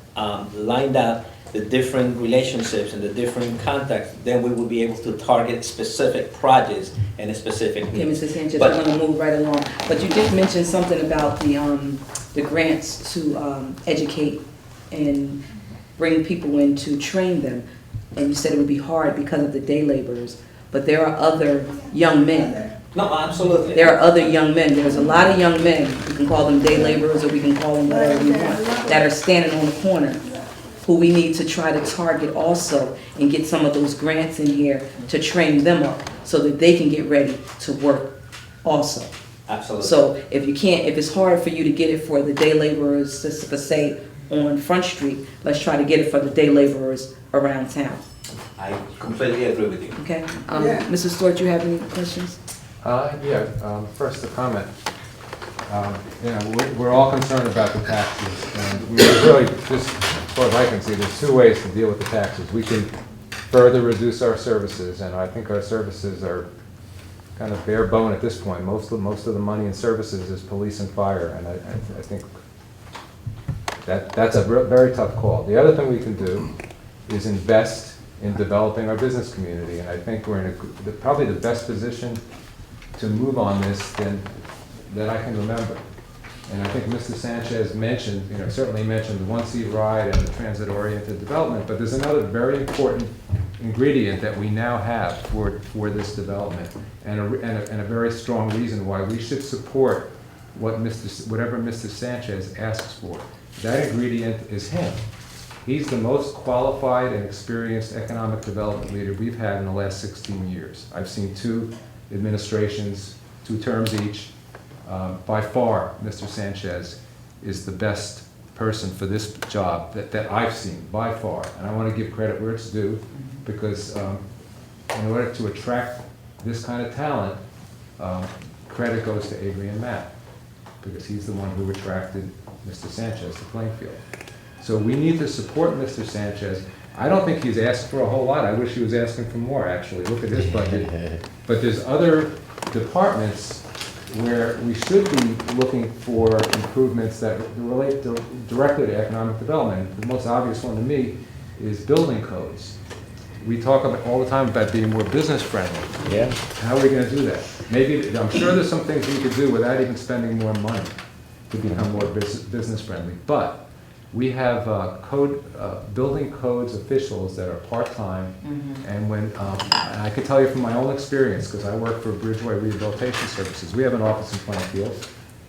D: lined up the different relationships and the different contacts, then we will be able to target specific projects and a specific
A: Okay,
D: needs.
A: Mr. Sanchez,
D: But-
A: I'm gonna move right along, but you did mention something about the grants to educate and bring people in to train them, and you said it would be hard because of the day laborers, but there are other young men.
D: No, absolutely.
A: There are other young men, there's a lot of young men, we can call them day laborers, or we can call them whatever we want, that are standing on the corner, who we need to try to target also, and get some of those grants in here to train them up, so that they can get ready to work also.
D: Absolutely.
A: So if it's hard for you to get it for the day laborers, just for say, on Front Street, let's try to get it for the day laborers around town,
D: I completely agree with you.
A: okay?
H: Yeah.
A: Mrs. Stewart, you have any questions?
G: First a comment. We're all concerned about the taxes, and we really, just as far as I can see, there's two ways to deal with the taxes. We can further reduce our services, and I think our services are kind of bare bone at this point. Most of the money in services is police and fire, and I think that's a very tough call. The other thing we can do is invest in developing our business community, and I think we're in probably the best position to move on this that I can remember. And I think Mr. Sanchez mentioned, certainly mentioned the one-seat ride and the transit-oriented development, but there's another very important ingredient that we now have for this development, and a very strong reason why we should support whatever Mr. Sanchez asks for. That ingredient is him. He's the most qualified and experienced economic development leader we've had in the last 16 years. I've seen 2 administrations, 2 terms each. By far, Mr. Sanchez is the best person for this job that I've seen, by far. And I want to give credit where it's due, because in order to attract this kind of talent, credit goes to Adrian Matt, because he's the one who attracted Mr. Sanchez to Plainfield. So we need to support Mr. Sanchez. I don't think he's asked for a whole lot. I wish he was asking for more, actually. Look at his budget. But there's other departments where we should be looking for improvements that relate directly to economic development. The most obvious one to me is building codes. We talk all the time about being more business friendly.
C: Yeah.
G: How are we going to do that? Maybe, I'm sure there's some things we could do without even spending more money to become more business friendly. But we have building codes officials that are part-time, and when and I can tell you from my own experience, because I work for Bridgeway Rehabilitation Services. We have an office in Plainfield,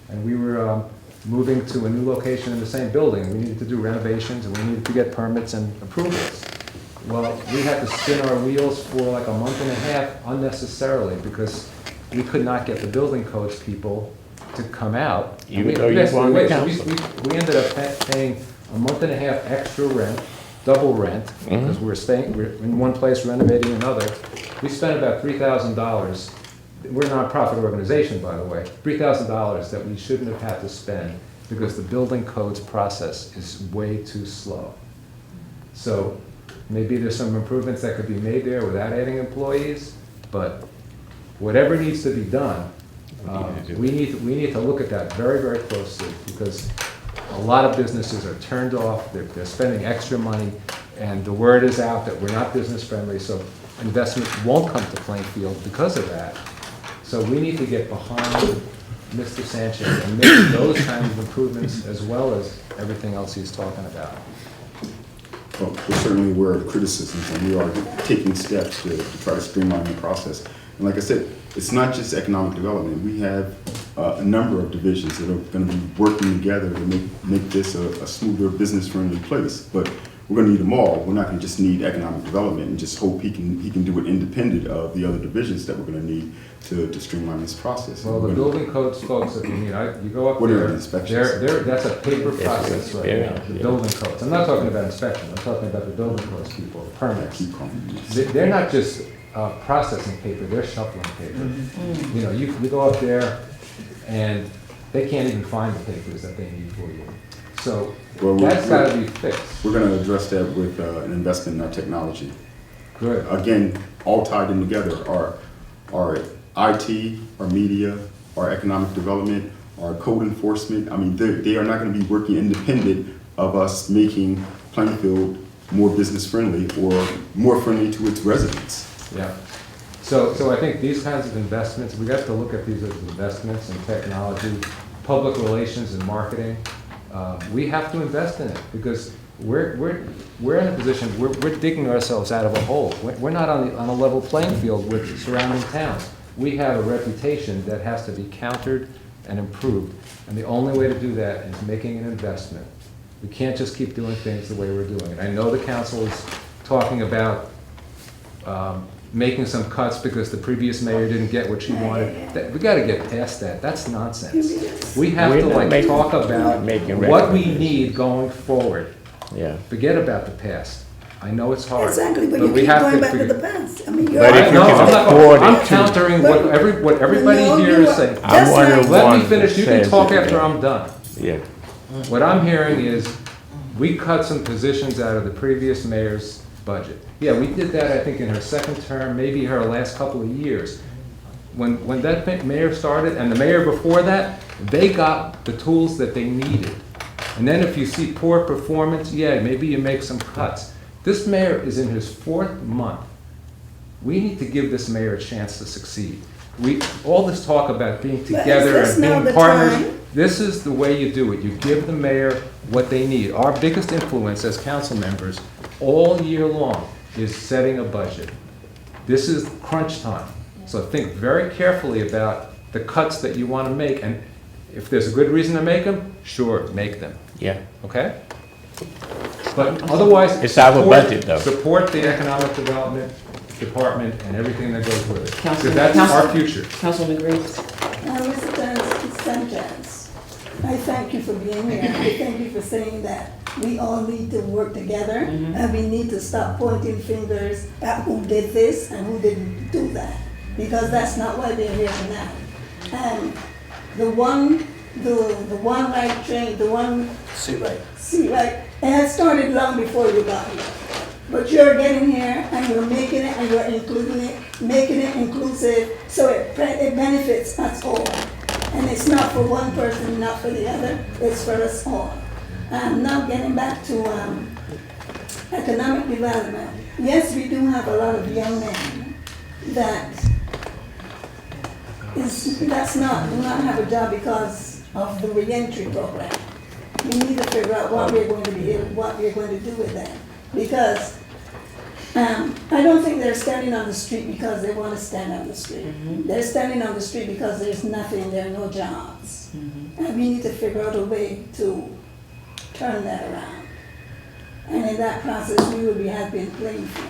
G: and we were moving to a new location in the same building. We needed to do renovations, and we needed to get permits and approvals. Well, we had to spin our wheels for like a month and a half unnecessarily, because we could not get the building codes people to come out.
C: Even though you wanted
G: Wait,
C: counsel.
G: we ended up paying a month and a half extra rent, double rent, because we're in one place renovating another. We spent about $3,000. We're a nonprofit organization, by the way. $3,000 that we shouldn't have had to spend, because the building codes process is way too slow. So maybe there's some improvements that could be made there without adding employees, but whatever needs to be done, we need to look at that very, very closely, because a lot of businesses are turned off, they're spending extra money, and the word is out that we're not business friendly, so investment won't come to Plainfield because of that. So we need to get behind Mr. Sanchez and make those kinds of improvements as well as everything else he's talking about.
E: Well, we're certainly aware of the criticisms, and we are taking steps to try to streamline the process. And like I said, it's not just economic development. We have a number of divisions that are going to be working together to make this a smoother, business-friendly place. But we're going to need them all. We're not going to just need economic development and just hope he can do it independent of the other divisions that we're going to need to streamline this process.
G: Well, the building codes folks that we need, you go up
E: What are
G: there,
E: the inspections?
G: that's a paper process right now, the building codes. I'm not talking about inspection, I'm talking about the building codes people, permits.
E: Keep calling me.
G: They're not just processing paper, they're shuffling paper. You know, you go up there and they can't even find the papers that they need for you. So
E: Well,
G: that's gotta be fixed.
E: We're going to address that with an investment in our technology.
G: Good.
E: Again, all tied in together are IT, our media, our economic development, our code enforcement. I mean, they are not going to be working independent of us making Plainfield more business friendly or more friendly to its residents.
G: Yeah. So I think these kinds of investments, we have to look at these as investments in technology, public relations and marketing. We have to invest in it because we're in a position, we're digging ourselves out of a hole. We're not on a level playing field with surrounding towns. We have a reputation that has to be countered and improved. And the only way to do that is making an investment. We can't just keep doing things the way we're doing it. I know the council is talking about making some cuts because the previous mayor didn't get what she wanted. We gotta get past that. That's nonsense. We have to talk about what we need going forward.
C: Yeah.
G: Forget about the past. I know it's hard.
H: Exactly, but you
G: we
H: keep
G: have
H: going
G: to
H: back to
G: figure-
H: the past. I mean, you're.
C: But if you
G: No,
C: can
G: I'm not
C: afford
G: going,
C: it
G: I'm
C: to-
G: countering what everybody
H: No,
G: here
H: you
G: is
H: are-
G: saying.
H: I'm Just one like-
C: of
G: Let me
C: ones
G: finish,
C: that
G: you can
C: says
G: talk
C: it.
G: after I'm done.
C: Yeah.
G: What I'm hearing is, we cut some positions out of the previous mayor's budget. Yeah, we did that, I think, in her second term, maybe her last couple of years. When that mayor started, and the mayor before that, they got the tools that they needed. And then if you see poor performance, yeah, maybe you make some cuts. This mayor is in his 4th month. We need to give this mayor a chance to succeed. All this talk about being together
H: this
G: and
H: now
G: being
H: the
G: partners,
H: time?
G: this is the way you do it. You give the mayor what they need. Our biggest influence as council members all year long is setting a budget. This is crunch time. So think very carefully about the cuts that you want to make, and if there's a good reason to make them, sure, make them,
C: Yeah.
G: okay? But otherwise,
C: It's our budget, though.
G: support the economic development department and everything that goes with it. Because
A: Councilman-
G: that's our
A: Council-
G: future.
A: Councilman Graves?
H: Mr. Sanchez, I thank you for being here. I thank you for saying that we all need to work together and we need to stop pointing fingers at who did this and who didn't do that. Because that's not why we're here tonight. And the one right train, the one see right, it had started long before you got here. But you're getting here and you're making it and you're including it, making it inclusive, so it benefits us all. And it's not for one person, not for the other, it's for us all. Now getting back to economic development. Yes, we do have a lot of young men do not have a job because of the reentry program. We need to figure out what we're going to do with them. Because I don't think they're standing on the street because they want to stand on the street. They're standing on the street because there's nothing, there are no jobs. And we need to figure out a way to turn that around. And in that process, we will be happy in Plainfield.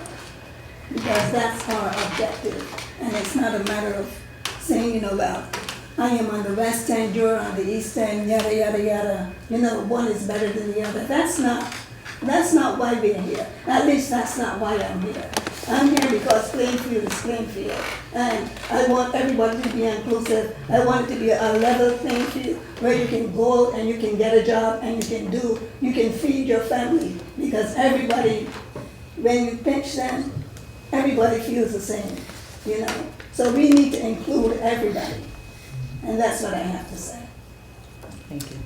H: Because that's our objective. And it's not a matter of saying, well, I am on the west end, you're on the east end, yada, yada, yada. One is better than the other. That's not why we're here. At least that's not why I'm here. I'm here because Plainfield is Plainfield. And I want everybody to be inclusive. I want it to be a level playing field where you can go out and you can get a job and you can feed your family. Because everybody, when you pinch them, everybody feels the same, So we need to include everybody. And that's what I have to say.
A: Thank you.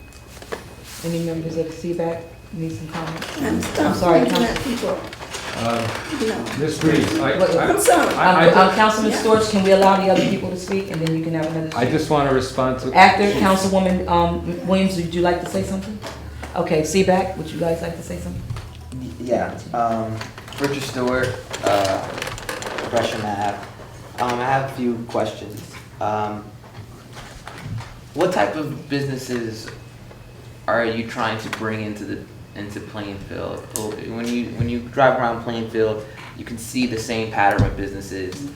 A: Any members of the CBAC need some comments?
H: I'm
A: sorry,
H: pointing at
A: Council.
H: people. No.
G: Ms. Reed,
H: I'm sorry.
A: Councilman Storch, can we allow the other people to speak, and then you can have another?
G: I just want to respond to.
A: After Councilwoman Williams, would you like to say something? Okay, Seaback, would you guys like to say something?
J: Yeah, Richard Stewart, Gresham Ave. I have a few questions. What type of businesses are you trying to bring into Plainfield? When you drive around Plainfield, you can see the same pattern of businesses.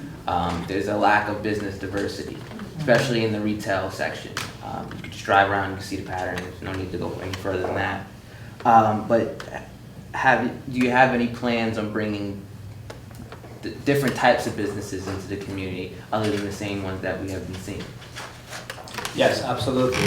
J: There's a lack of business diversity, especially in the retail section. You can just drive around, you can see the pattern. There's no need to go any further than that. But do you have any plans on bringing different types of businesses into the community other than the same ones that we have been seeing?
D: Yes, absolutely.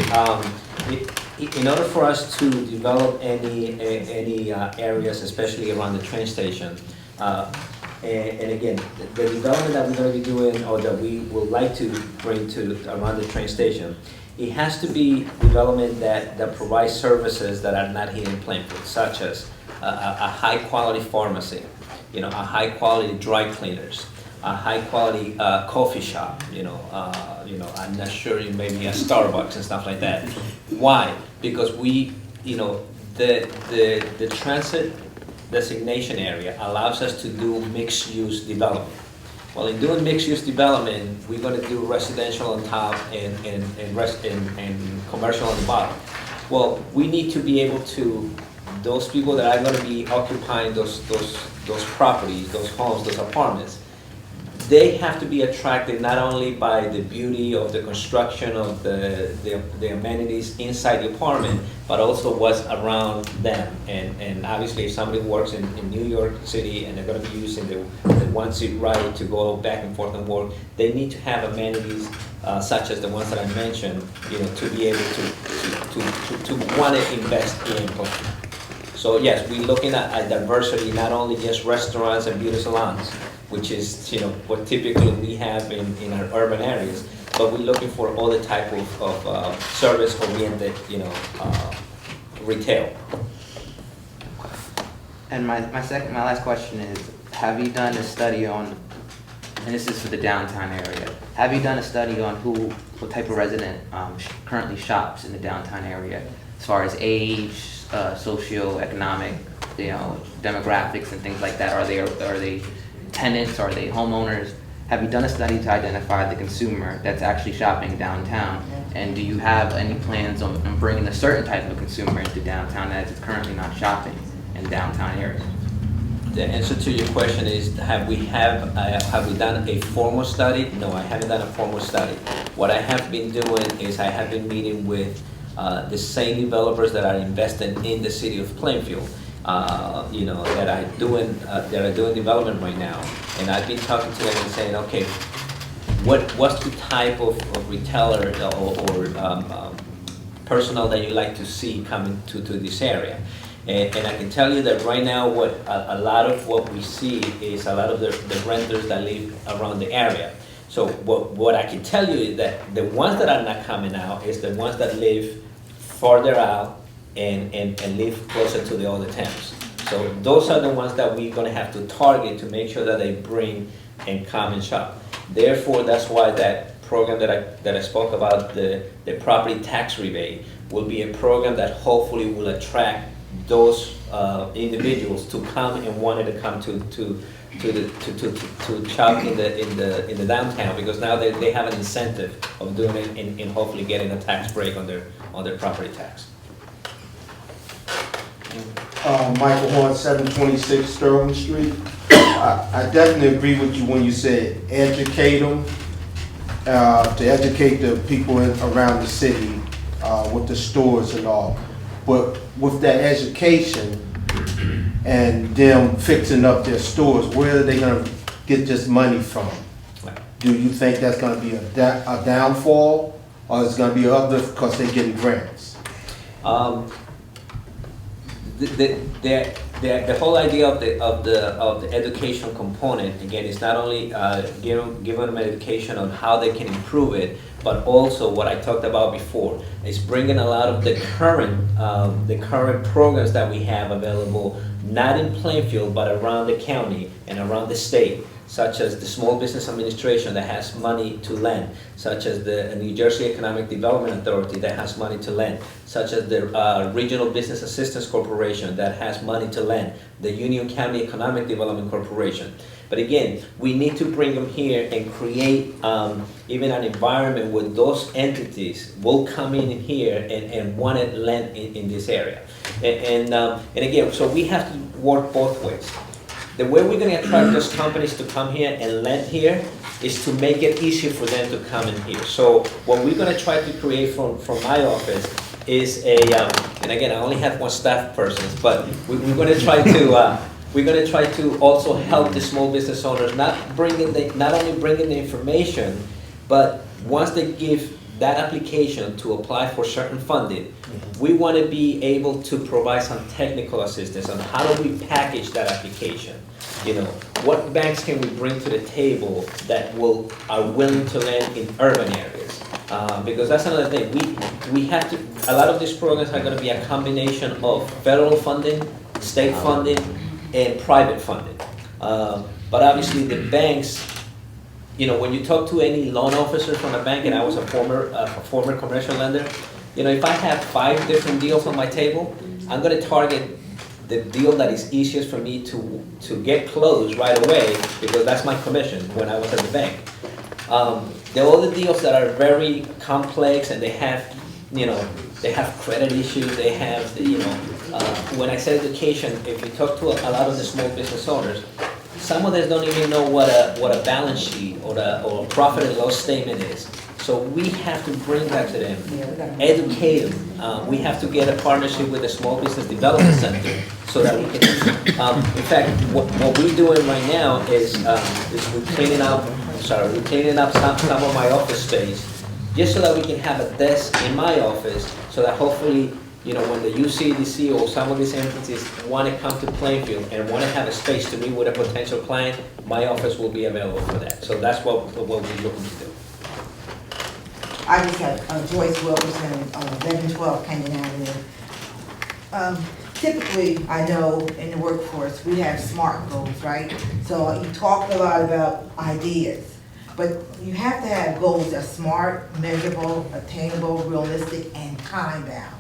D: In order for us to develop any areas, especially around the train station, and again, the development that we're going to be doing, or that we would like to bring to around the train station, it has to be development that provides services that are not here in Plainfield, such as a high-quality pharmacy, a high-quality dry cleaners, a high-quality coffee shop, I'm not sure, maybe a Starbucks and stuff like that. Why? Because we, the transit designation area allows us to do mixed-use development. Well, in doing mixed-use development, we're going to do residential on top and commercial on the bottom. Well, we need to be able to, those people that are going to be occupying those properties, those homes, those apartments, they have to be attracted not only by the beauty of the construction of the amenities inside the apartment, but also what's around them. And obviously, if somebody works in New York City and they're going to be using the one-seat ride to go back and forth and work, they need to have amenities such as the ones that I mentioned, to be able to want to invest in. So yes, we're looking at diversity, not only just restaurants and beauty salons, which is what typically we have in our urban areas, but we're looking for all the type of service-oriented retail.
J: And my last question is, have you done a study on, and this is for the downtown area, have you done a study on what type of resident currently shops in the downtown area, as far as age, socioeconomic, demographics and things like that? Are they tenants? Are they homeowners? Have you done a study to identify the consumer that's actually shopping downtown? And do you have any plans on bringing a certain type of consumer into downtown that is currently not shopping in downtown areas?
D: The answer to your question is, have we done a formal study? No, I haven't done a formal study. What I have been doing is I have been meeting with the same developers that are investing in the city of Plainfield. That are doing development right now, and I've been talking to them and saying, okay, what's the type of retailer or personnel that you like to see coming to this area? And I can tell you that right now, a lot of what we see is a lot of the renters that live around the area. So what I can tell you is that the ones that are not coming out is the ones that live farther out and live closer to the other towns. So those are the ones that we're going to have to target to make sure that they bring and come and shop. Therefore, that's why that program that I spoke about, the property tax rebate, will be a program that hopefully will attract those individuals to come and wanted to come to shop in the downtown, because now they have an incentive of doing it and hopefully getting a tax break on their property tax.
K: Michael Horn, 726 Sterling Street. I definitely agree with you when you said educate them, to educate the people around the city with the stores and all. But with that education and them fixing up their stores, where are they going to get this money from? Do you think that's going to be a downfall, or is it going to be other because they're getting grants?
D: the whole idea of the education component, again, is not only giving them education on how they can improve it, but also what I talked about before, is bringing a lot of the current programs that we have available, not in Plainfield, but around the county and around the state, such as the Small Business Administration that has money to lend, such as the New Jersey Economic Development Authority that has money to lend, such as the Regional Business Assistance Corporation that has money to lend, the Union County Economic Development Corporation. But again, we need to bring them here and create even an environment where those entities will come in here and want to lend in this area. And again, so we have to work both ways. The way we're going to attract those companies to come here and lend here is to make it easier for them to come in here. So what we're going to try to create from my office is and again, I only have one staff person, but we're going to try to also help the small business owners, not only bringing the information, but once they give that application to apply for certain funding, we want to be able to provide some technical assistance on how do we package that application. You know, what banks can we bring to the table that are willing to lend in urban areas? Because that's another thing. We have to. A lot of these programs are going to be a combination of federal funding, state funding, and private funding. But obviously, the banks. You know, when you talk to any loan officer from a bank, and I was a former commercial lender, you know, if I have 5 different deals on my table, I'm going to target the deal that is easiest for me to get closed right away, because that's my commission when I was at the bank. There are other deals that are very complex, and they have, you know, they have credit issues. They have, you know, when I say education, if you talk to a lot of the small business owners, some of them don't even know what a balance sheet or a profit and loss statement is. So we have to bring that to them, educate them. We have to get a partnership with the Small Business Development Center so that we can. In fact, what we're doing right now is we're cleaning up some of my office space, just so that we can have a desk in my office, so that hopefully, you know, when the UCDC or some of these entities want to come to Plainfield and want to have a space to meet with a potential client, my office will be available for that. So that's what we're looking to do.
L: I just have Joyce Wilkerson, 1112 Canyon Avenue. Typically, I know in the workforce, we have SMART goals, right? So you talked a lot about ideas, but you have to have goals that are smart, measurable, attainable, realistic, and time-bound.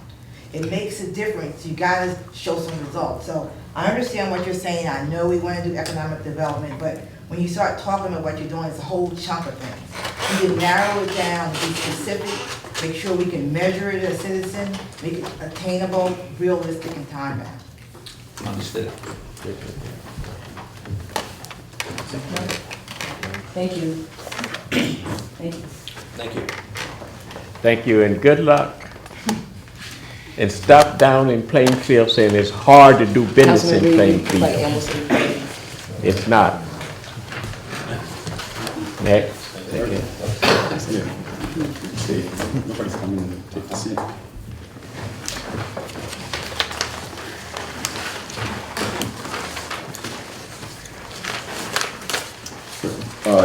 L: It makes a difference. You gotta show some results. So I understand what you're saying. I know we want to do economic development, but when you start talking about what you're doing, it's a whole chunk of things. You can narrow it down, be specific, make sure we can measure it as a citizen, make it attainable, realistic, and time-bound.
D: Understood.
A: Thank you. Thank you.
D: Thank you.
C: Thank you, and good luck. And stop down in Plainfield saying it's hard to do business in Plainfield. It's not. Next.
E: Nobody's coming to take the seat.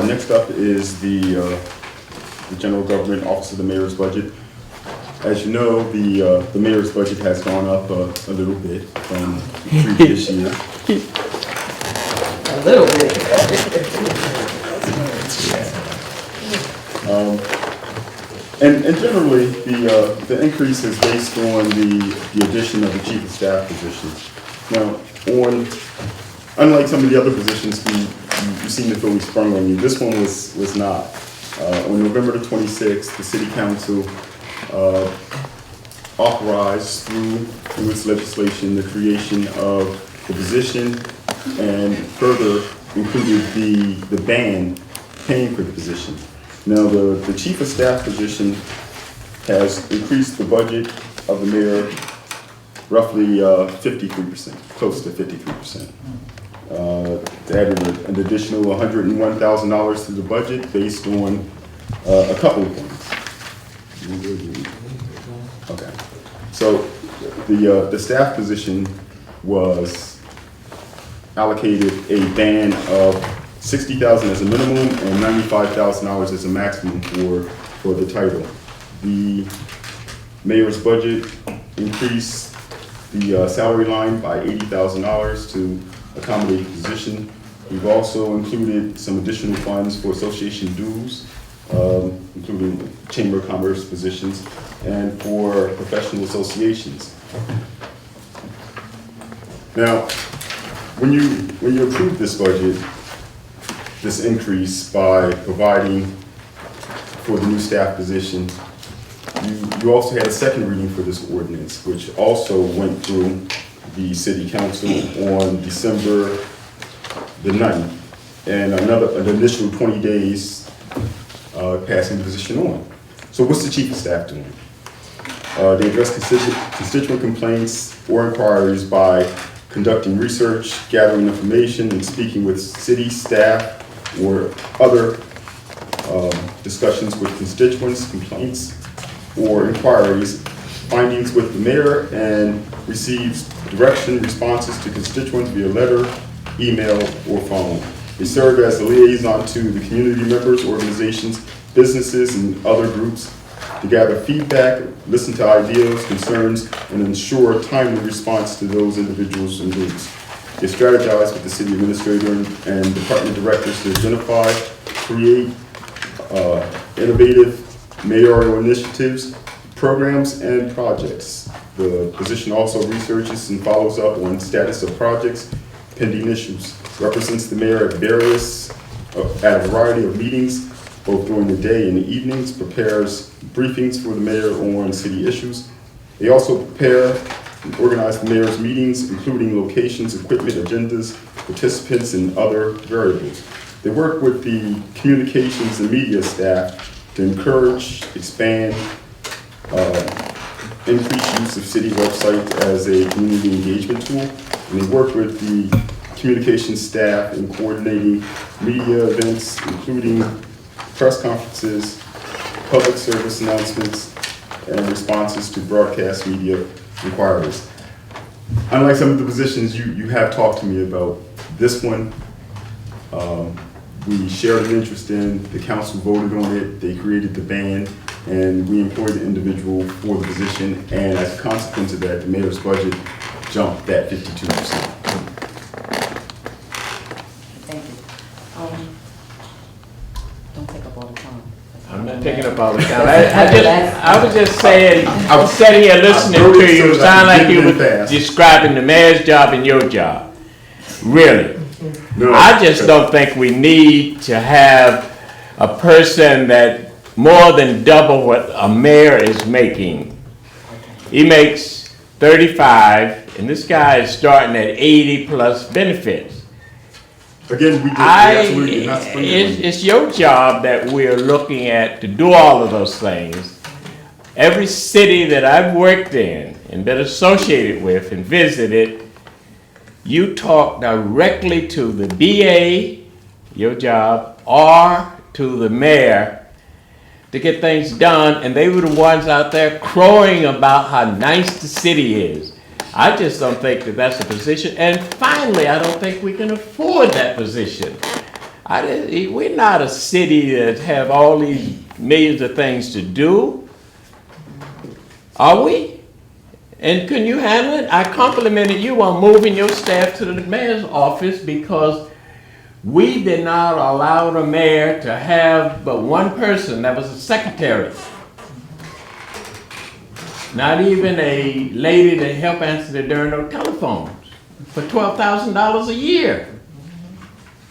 E: Next up is the General Government Office of the Mayor's Budget. As you know, the mayor's budget has gone up a little bit from the previous year.
A: A little bit.
E: And generally, the increase is based on the addition of the chief of staff position. Now, unlike some of the other positions you seem to feel we sprung on you, this one was not. On November the 26th, the City Council authorized through its legislation the creation of the position, and further included the band paying for the position. Now, the chief of staff position has increased the budget of the mayor roughly 53%, close to 53%. Added an additional $101,000 to the budget based on a couple of things. Okay, so the staff position was allocated a band of $60,000 as a minimum and $95,000 as a maximum for the title. The mayor's budget increased the salary line by $80,000 to accommodate the position. We've also included some additional funds for association dues, including Chamber of Commerce positions, and for professional associations. Now, when you approve this budget, this increase by providing for the new staff position, you also had a second reading for this ordinance, which also went through the city council on December the 9th, and an additional 20 days passing the position on. So what's the chief of staff doing? They address constituent complaints or inquiries by conducting research, gathering information, and speaking with city staff or other discussions with constituents, complaints, or inquiries, findings with the mayor, and receives direction responses to constituents via letter, email, or phone. They serve as a liaison to the community members, organizations, businesses, and other groups to gather feedback, listen to ideas, concerns, and ensure timely response to those individuals and groups. They strategize with the city administrator and department directors to identify, create innovative mayoral initiatives, programs, and projects. The position also researches and follows up on status of projects, pending issues, represents the mayor at a variety of meetings, both during the day and the evenings, prepares briefings for the mayor on city issues. They also prepare and organize the mayor's meetings, including locations, equipment, agendas, participants, and other variables. They work with the communications and media staff to encourage, expand, increase use of city websites as a community engagement tool. And they work with the communications staff in coordinating media events, including press conferences, public service announcements, and responses to broadcast media inquiries. Unlike some of the positions you have talked to me about, this one, we shared an interest in, the council voted on it, they created the band, and we employed the individual for the position, and as a consequence of that, the mayor's budget jumped that 52%.
A: Thank you. Don't take up all the time.
C: I'm not taking up all the time. I was just saying, I was sitting here listening to you, it sounded like you were describing the mayor's job and your job. Really.
E: No,
C: I just don't think we need to have a person that more than double what a mayor is making. He makes 35, and this guy is starting at 80 plus benefits.
E: Again, we absolutely did not spend the money.
C: It's your job that we're looking at to do all of those things. Every city that I've worked in and been associated with and visited, you talk directly to the BA, your job, or to the mayor to get things done, and they were the ones out there crowing about how nice the city is. I just don't think that that's a position, and finally, I don't think we can afford that position. We're not a city that have all these millions of things to do, are we? And can you handle it? I complimented you on moving your staff to the mayor's office because we did not allow the mayor to have but one person that was a secretary. Not even a lady to help answer the during telephones for $12,000 a year.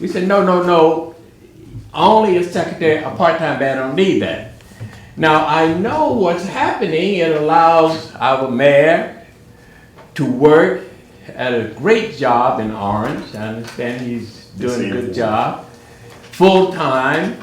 C: We said, no, only a secretary, a part-time man don't need that. Now, I know what's happening. It allows our mayor to work at a great job in Orange. I understand he's doing a good job. Full-time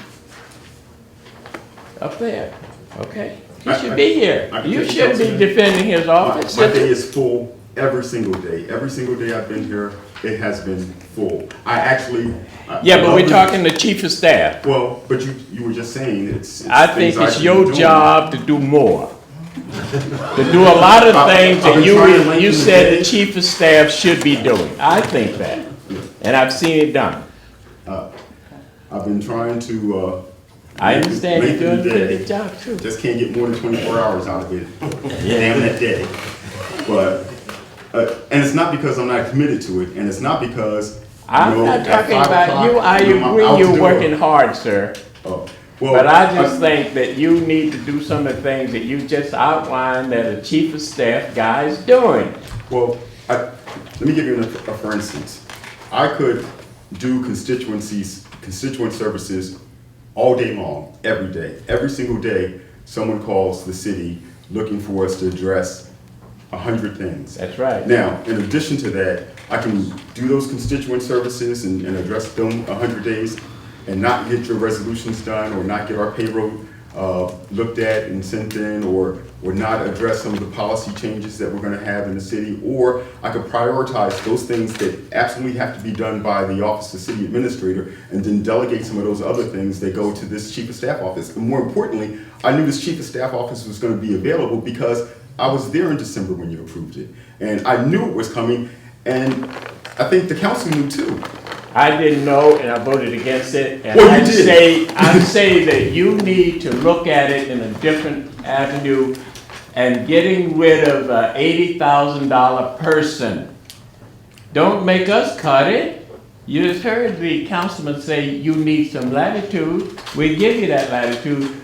C: up there, okay? He should be here. You shouldn't be defending his office.
E: My day is full every single day. Every single day I've been here, it has been full.
C: Yeah, but we're talking the chief of staff.
E: Well, but you were just saying it's
C: I think it's your job to do more. To do a lot of things that you said the chief of staff should be doing. I think that. And I've seen it done.
E: I've been trying to,
C: I understand you're
E: lengthen
C: doing a
E: the
C: pretty
E: day.
C: good job too.
E: Just can't get more than 24 hours out of it, damn that day. But, and it's not because I'm not committed to it, and it's not because,
C: I'm not
E: at
C: talking
E: 5
C: about you.
E: o'clock,
C: I
E: I'm
C: agree
E: out the
C: you're
E: door.
C: working hard, sir.
E: Oh, well,
C: But I just think that you need to do some of the things that you just outlined that a chief of staff guy is doing.
E: Well, let me give you a for instance. I could do constituent services all day long, every day. Every single day, someone calls the city looking for us to address 100 things.
C: That's right.
E: Now, in addition to that, I can do those constituent services and address them 100 days and not get your resolutions done or not get our payroll looked at and sent in or not address some of the policy changes that we're going to have in the city, or I could prioritize those things that absolutely have to be done by the office of city administrator and then delegate some of those other things that go to this chief of staff office. And more importantly, I knew this chief of staff office was going to be available because I was there in December when you approved it. And I knew it was coming, and I think the council knew too.
C: I didn't know, and I voted against it. And
E: Well, you
C: I'd
E: did.
C: say that you need to look at it in a different avenue and getting rid of a $80,000 person. Don't make us cut it. You just heard the councilman say you need some latitude. We give you that latitude,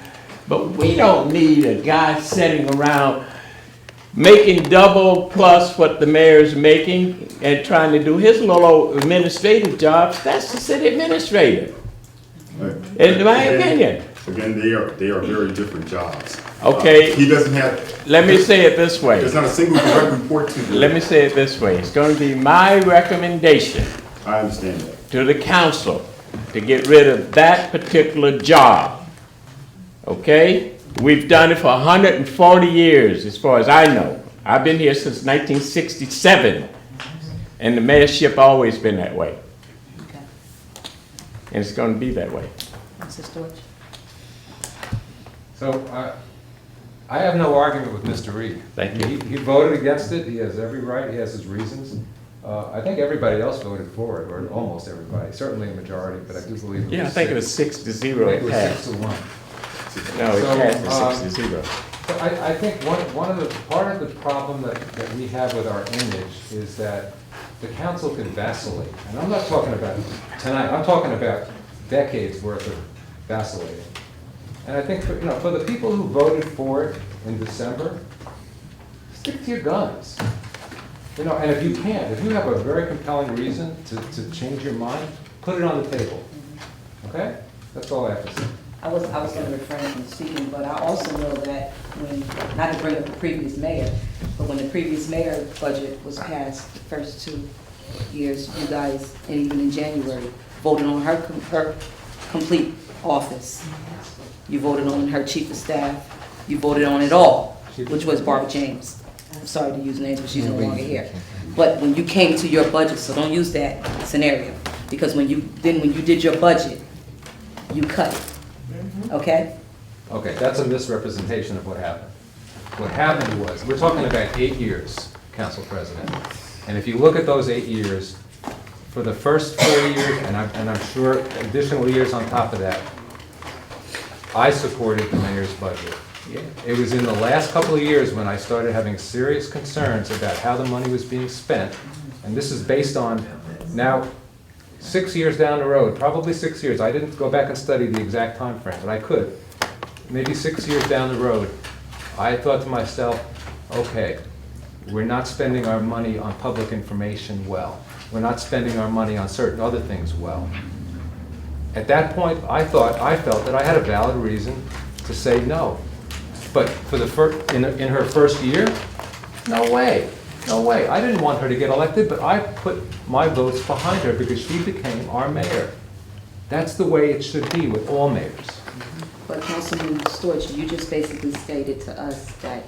C: but we don't need a guy sitting around making double plus what the mayor's making and trying to do his little administrative jobs. That's the city administrator, in my opinion.
E: Again, they are very different jobs.
C: Okay.
E: He doesn't have,
C: Let me say it this way.
E: there's not a single direct report to
C: Let me say it this way. It's going to be my recommendation
E: I understand that.
C: to the council to get rid of that particular job. Okay? We've done it for 140 years, as far as I know. I've been here since 1967, and the mayorship always been that way,
A: Okay.
C: and it's going to be that way.
A: Mrs. Storch?
G: So I have no argument with Mr. Reed.
C: Thank you.
G: He voted against it, he has every right, he has his reasons. I think everybody else voted for it, or almost everybody, certainly a majority, but I do believe it was
C: Yeah, I think it was 6-0
G: I think it was
C: passed.
G: 6-1.
C: No, it
G: So,
C: passed at 6-0.
G: But I think part of the problem that we have with our image is that the council can vacillate. And I'm not talking about tonight, I'm talking about decades worth of vacillating. And I think, for the people who voted for it in December, stick to your guns. And if you have a very compelling reason to change your mind, put it on the table. Okay? That's all I have to say.
A: I was going to refrain from speaking, but I also know that when, not to bring up the previous mayor, but when the previous mayor budget was passed, the first 2 years, you guys, and even in January, voted on her complete office. You voted on her chief of staff. You voted on it all, which was Barbara James. I'm sorry to use names, but she's no longer here. But when you came to your budget, so don't use that scenario, because when you did your budget, you cut it. Okay?
G: Okay, that's a misrepresentation of what happened. What happened was, we're talking about 8 years, Council President. And if you look at those 8 years, for the first 4 years, and I'm sure additional years on top of that, I supported the mayor's budget. It was in the last couple of years when I started having serious concerns about how the money was being spent. And this is based on now 6 years down the road, probably 6 years. I didn't go back and study the exact time frame, but I could. Maybe 6 years down the road, I thought to myself, okay, we're not spending our money on public information well. We're not spending our money on certain other things well. At that point, I felt that I had a valid reason to say no. But for in her first year, no way. No way. I didn't want her to get elected, but I put my votes behind her because she became our mayor. That's the way it should be with all mayors.
A: But Councilman Storch, you just basically stated to us that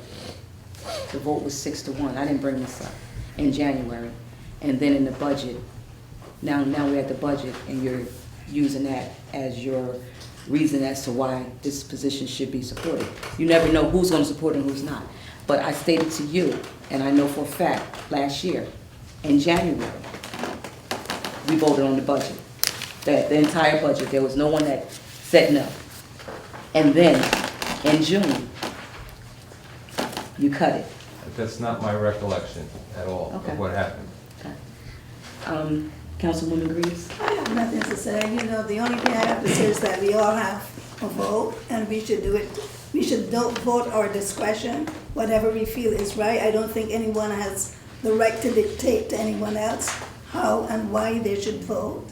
A: the vote was 6-1. I didn't bring this up in January. And then in the budget, now we're at the budget and you're using that as your reason as to why this position should be supported. You never know who's going to support and who's not. But I stated to you, and I know for a fact, last year, in January, we voted on the budget. The entire budget, there was no one that said no. And then, in June, you cut it.
G: That's not my recollection at all
A: Okay.
G: of what happened.
A: Councilwoman Greaves?
H: I have nothing to say. You know, the only thing I have to say is that we all have a vote, and we should do it. We should don't vote our discretion, whatever we feel is right. I don't think anyone has the right to dictate to anyone else how and why they should vote.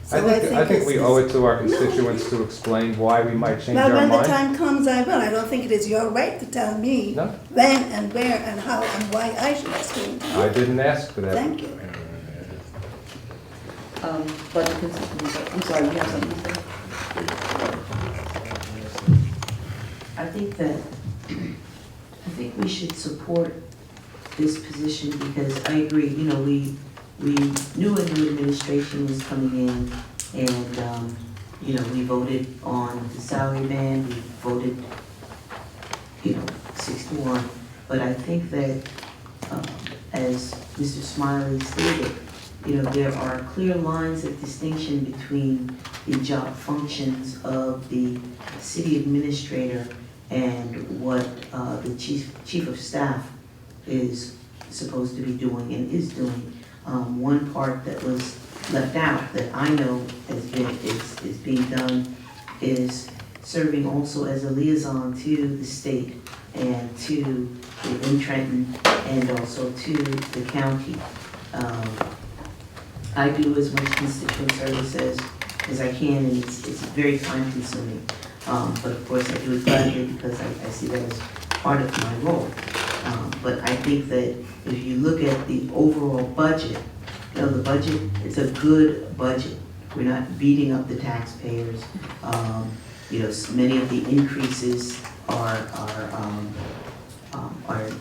H: So
G: I think we
H: it's-
G: owe it to our constituents to explain why we might change
H: But
G: our
H: when the
G: mind.
H: time comes, I will. I don't think it is your right to tell me
G: No.
H: when and where and how and why I should explain.
G: I didn't ask for that.
H: Thank you.
A: Budget consistency, I'm sorry, you have something to say?
M: I think we should support this position because I agree, you know, we knew a new administration was coming in and, you know, we voted on the salary band, we voted, you know, 6-1. But I think that, as Mr. Smiley stated, you know, there are clear lines of distinction between the job functions of the city administrator and what the chief of staff is supposed to be doing and is doing. One part that was left out that I know is being done is serving also as a liaison to the state and to in Trenton and also to the county. I do as much constituent service as I can, and it's very time consuming. But of course, I do it gladly because I see that as part of my role. But I think that if you look at the overall budget, you know, the budget, it's a good budget. We're not beating up the taxpayers. You know, many of the increases are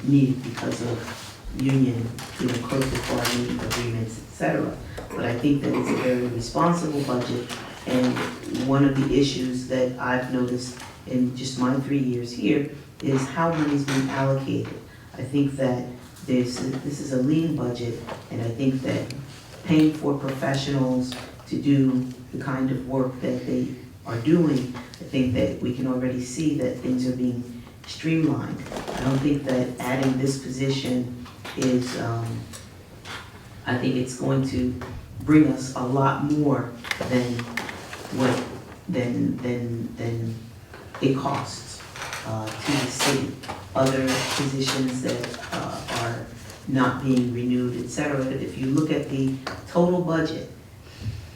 M: needed because of union, you know, collective bargaining agreements, et cetera. But I think that it's a very responsible budget, and one of the issues that I've noticed in just my 3 years here is how money's being allocated. I think that this is a lean budget, and I think that paying for professionals to do the kind of work that they are doing, I think that we can already see that things are being streamlined. I don't think that adding this position is, I think it's going to bring us a lot more than it costs to the city. Other positions that are not being renewed, et cetera. If you look at the total budget,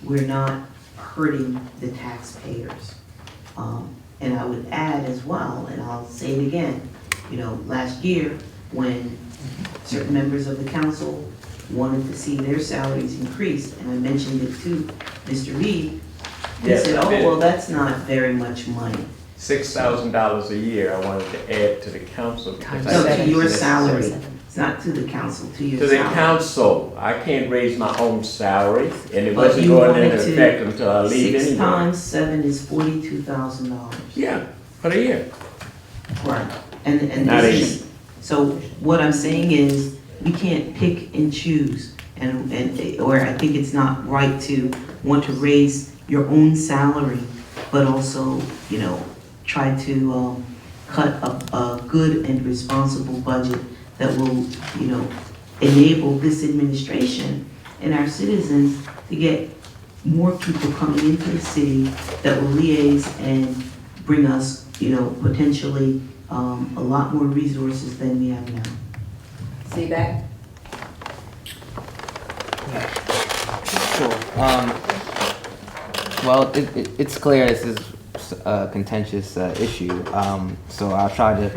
M: we're not hurting the taxpayers. And I would add as well, and I'll say it again, you know, last year when certain members of the council wanted to see their salaries increased, and I mentioned it to Mr. Reed, they
C: Yes,
M: said,
C: I
M: oh,
C: did.
M: well, that's not very much money.
C: $6,000 a year I wanted to add to the council. because I
M: No,
C: think
M: to
C: it's
M: your
C: necessary.
M: salary. It's not to the council, to your
C: To
M: salary.
C: the council, I can't raise my own salary, and it
M: But
C: wasn't
M: you
C: going
M: wanted
C: into
M: to-
C: effect until I leave anyway.
M: 6 times 7 is $42,000.
C: Yeah, for the year.
M: Right, and
C: Not
M: this
C: easy.
M: is, so what I'm saying is, we can't pick and choose, or I think it's not right to want to raise your own salary, but also, you know, try to cut a good and responsible budget that will, you know, enable this administration and our citizens to get more people coming into the city that will liaise and bring us, you know, potentially a lot more resources than we have now.
A: See back?
J: Sure. Well, it's clear this is a contentious issue, so I'll try to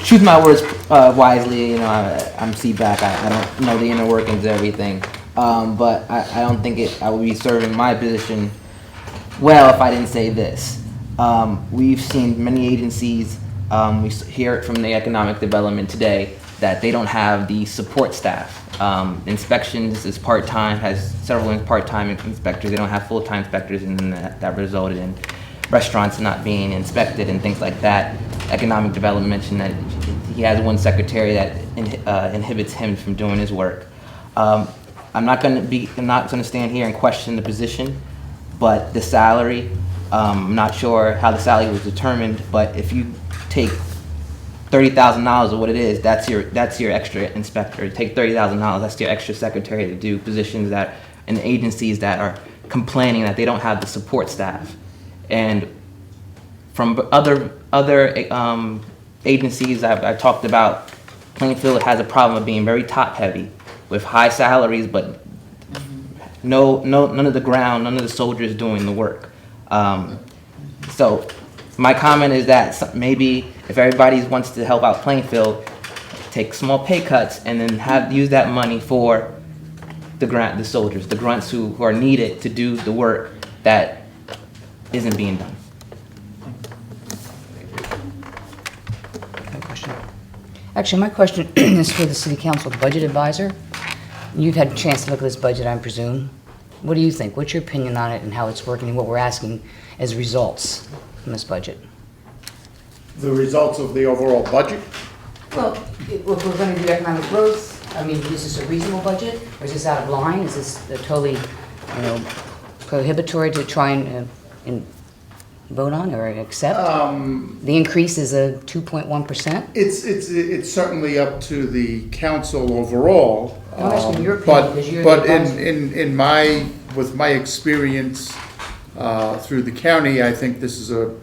J: choose my words wisely. You know, I'm CBAC. I don't know the inner workings of everything, but I don't think I would be serving my position well if I didn't say this. We've seen many agencies. We hear it from the economic development today that they don't have the support staff. Inspections is part-time, has several part-time inspectors. They don't have full-time inspectors, and then that resulted in restaurants not being inspected and things like that. Economic development mentioned that he has one secretary that inhibits him from doing his work. I'm not gonna stand here and question the position, but the salary, I'm not sure how the salary was determined, but if you take $30,000 or what it is, that's your extra inspector. Take $30,000, that's your extra secretary to do positions that, in agencies that are complaining that they don't have the support staff. And from other agencies I've talked about, Plainfield has a problem of being very top heavy with high salaries, but none of the soldiers doing the work. So my comment is that maybe if everybody wants to help out Plainfield, take small pay cuts and then use that money for the soldiers, the grunts who are needed to do the work that isn't being done.
N: Actually, my question is for the City Council Budget Advisor. You've had a chance to look at this budget, I presume. What do you think? What's your opinion on it and how it's working and what we're asking as results from this budget?
O: The results of the overall budget?
N: Well, if we're going to do economic growth, I mean, is this a reasonable budget or is this out of line? Is this totally, prohibitory to try and vote on or accept? The increase is a 2.1%?
O: It's certainly up to the council overall.
N: I'm asking your opinion because you're the advisor.
O: With my experience through the county, I think this is a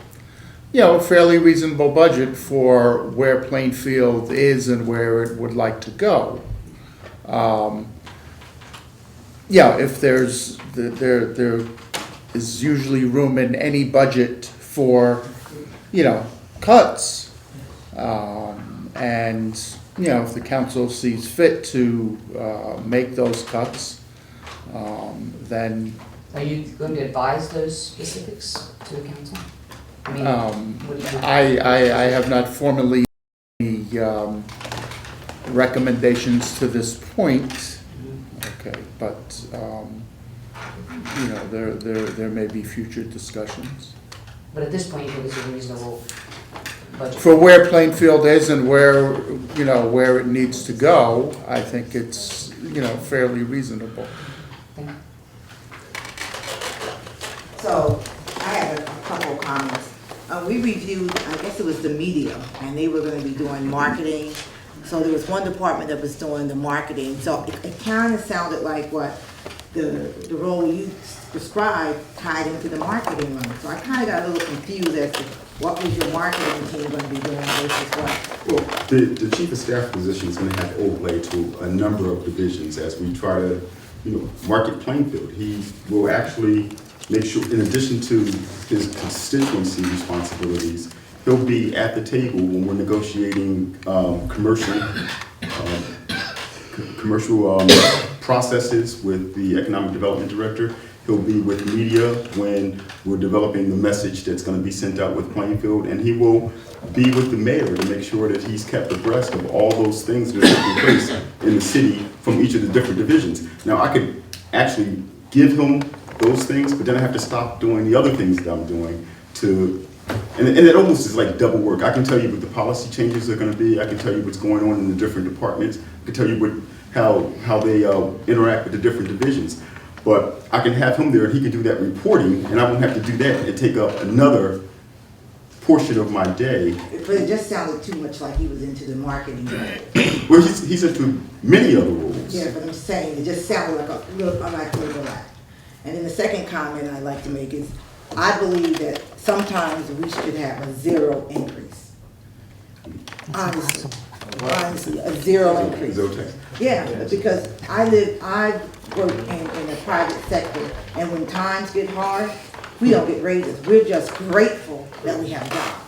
O: fairly reasonable budget for where Plainfield is and where it would like to go. If there is usually room in any budget for, cuts. And, if the council sees fit to make those cuts, then.
N: Are you going to advise those specifics to the council? I mean, what do you think?
O: I have not formally recommendations to this point. Okay, but there may be future discussions.
N: But at this point, you think it's a reasonable budget?
O: For where Plainfield is and where it needs to go, I think it's fairly reasonable.
L: So, I have a couple of comments. We reviewed, I guess it was the media, and they were gonna be doing marketing. So there was one department that was doing the marketing. So it kind of sounded like what the role you described tied into the marketing one. So I kind of got a little confused as to what was your marketing team gonna be doing versus what?
E: Well, the chief of staff position is gonna have overlay to a number of divisions as we try to, market Plainfield. He will actually make sure, in addition to his constituency responsibilities, he'll be at the table when we're negotiating commercial processes with the economic development director. He'll be with media when we're developing the message that's going to be sent out with Plainfield, and he will be with the mayor to make sure that he's kept abreast of all those things that are taking place in the city from each of the different divisions. Now, I could actually give him those things, but then I have to stop doing the other things that I'm doing and it almost is like double work. I can tell you what the policy changes are going to be. I can tell you what's going on in the different departments. I can tell you how they interact with the different divisions. But I can have him there and he can do that reporting, and I won't have to do that and take up another portion of my day.
L: But it just sounded too much like he was into the marketing role.
E: Well, he's into many other roles.
L: Yeah, but I'm saying it just sounded like a little overlap. And then the second comment I'd like to make is, I believe that sometimes we should have a zero increase. Honestly, a zero increase. Yeah, because I work in the private sector, and when times get hard, we don't get raises. We're just grateful that we have jobs.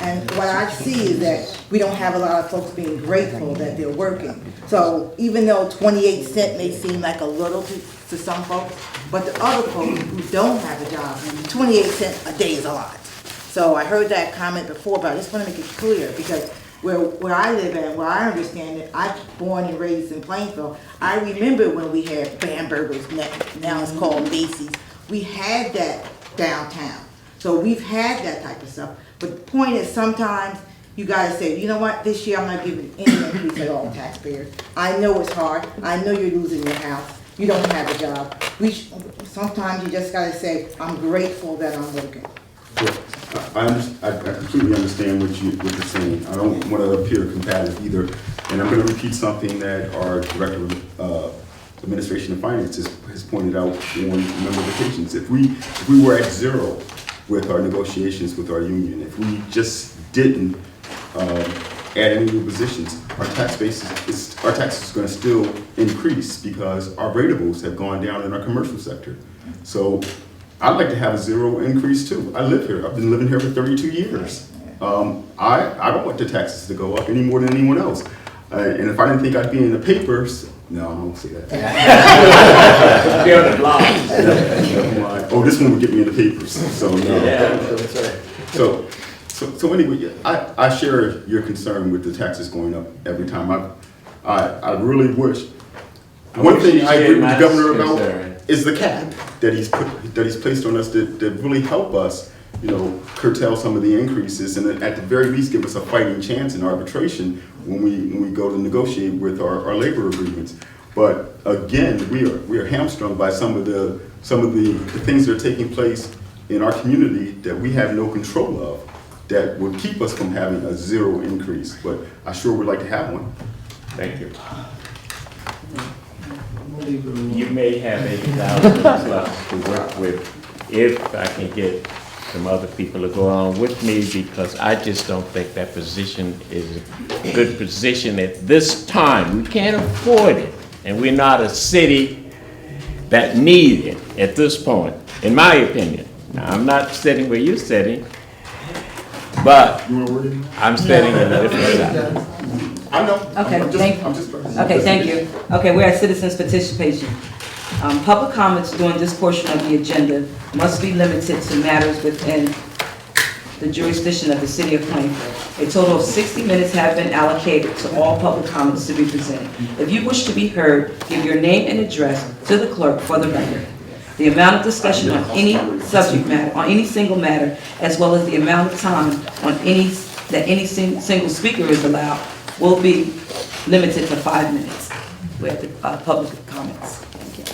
L: And what I see is that we don't have a lot of folks being grateful that they're working. So even though 28 cents may seem like a little to some folks, but the other folks who don't have a job, 28 cents a day is a lot. So I heard that comment before, but I just want to make it clear, because where I live at, where I understand it, I'm born and raised in Plainfield. I remember when we had Bamberger's, now it's called Macy's. We had that downtown. So we've had that type of stuff. But the point is, sometimes you gotta say, you know what, this year I'm not giving any increase at all, taxpayers. I know it's hard. I know you're losing your house. you don't have a job. Sometimes you just gotta say, I'm grateful that I'm working.
E: I completely understand what you're saying. I don't want to appear combative either. And I'm going to repeat something that our Director of Administration and Finance has pointed out on member vacations. If we were at zero with our negotiations with our union, if we just didn't add any new positions, our taxes is going to still increase because our rateables have gone down in our commercial sector. So I'd like to have a zero increase too. I live here. I've been living here for 32 years. I don't want the taxes to go up any more than anyone else. And if I didn't think I'd be in the papers, no, I won't say that. Oh, this one would get me in the papers. So no. Yeah. So anyway, I share your concern with the taxes going up every time. I really wish. One thing I agree with the governor about is the cap that he's placed on us that really help us, curtail some of the increases and at the very least give us a fighting chance in arbitration when we go to negotiate with our labor agreements. But again, we are hamstrung by some of the things that are taking place in our community that we have no control of that would keep us from having a zero increase. But I sure would like to have one.
C: Thank you. You may have 80,000 plus to work with if I can get some other people to go on with me, because I just don't think that position is a good position at this time. We can't afford it, and we're not a city that needs it at this point, in my opinion. Now, I'm not sitting where you're sitting, but I'm sitting in a different side.
E: I know.
A: Okay, thank you. Okay, we're at citizens participation. Public comments during this portion of the agenda must be limited to matters within the jurisdiction of the city of Plainfield. A total of 60 minutes have been allocated to all public comments to be presented. If you wish to be heard, give your name and address to the clerk for the record. The amount of discussion on any subject matter, on any single matter, as well as the amount of time on any single speaker is allowed, will be limited to 5 minutes. We have the public comments. Thank you.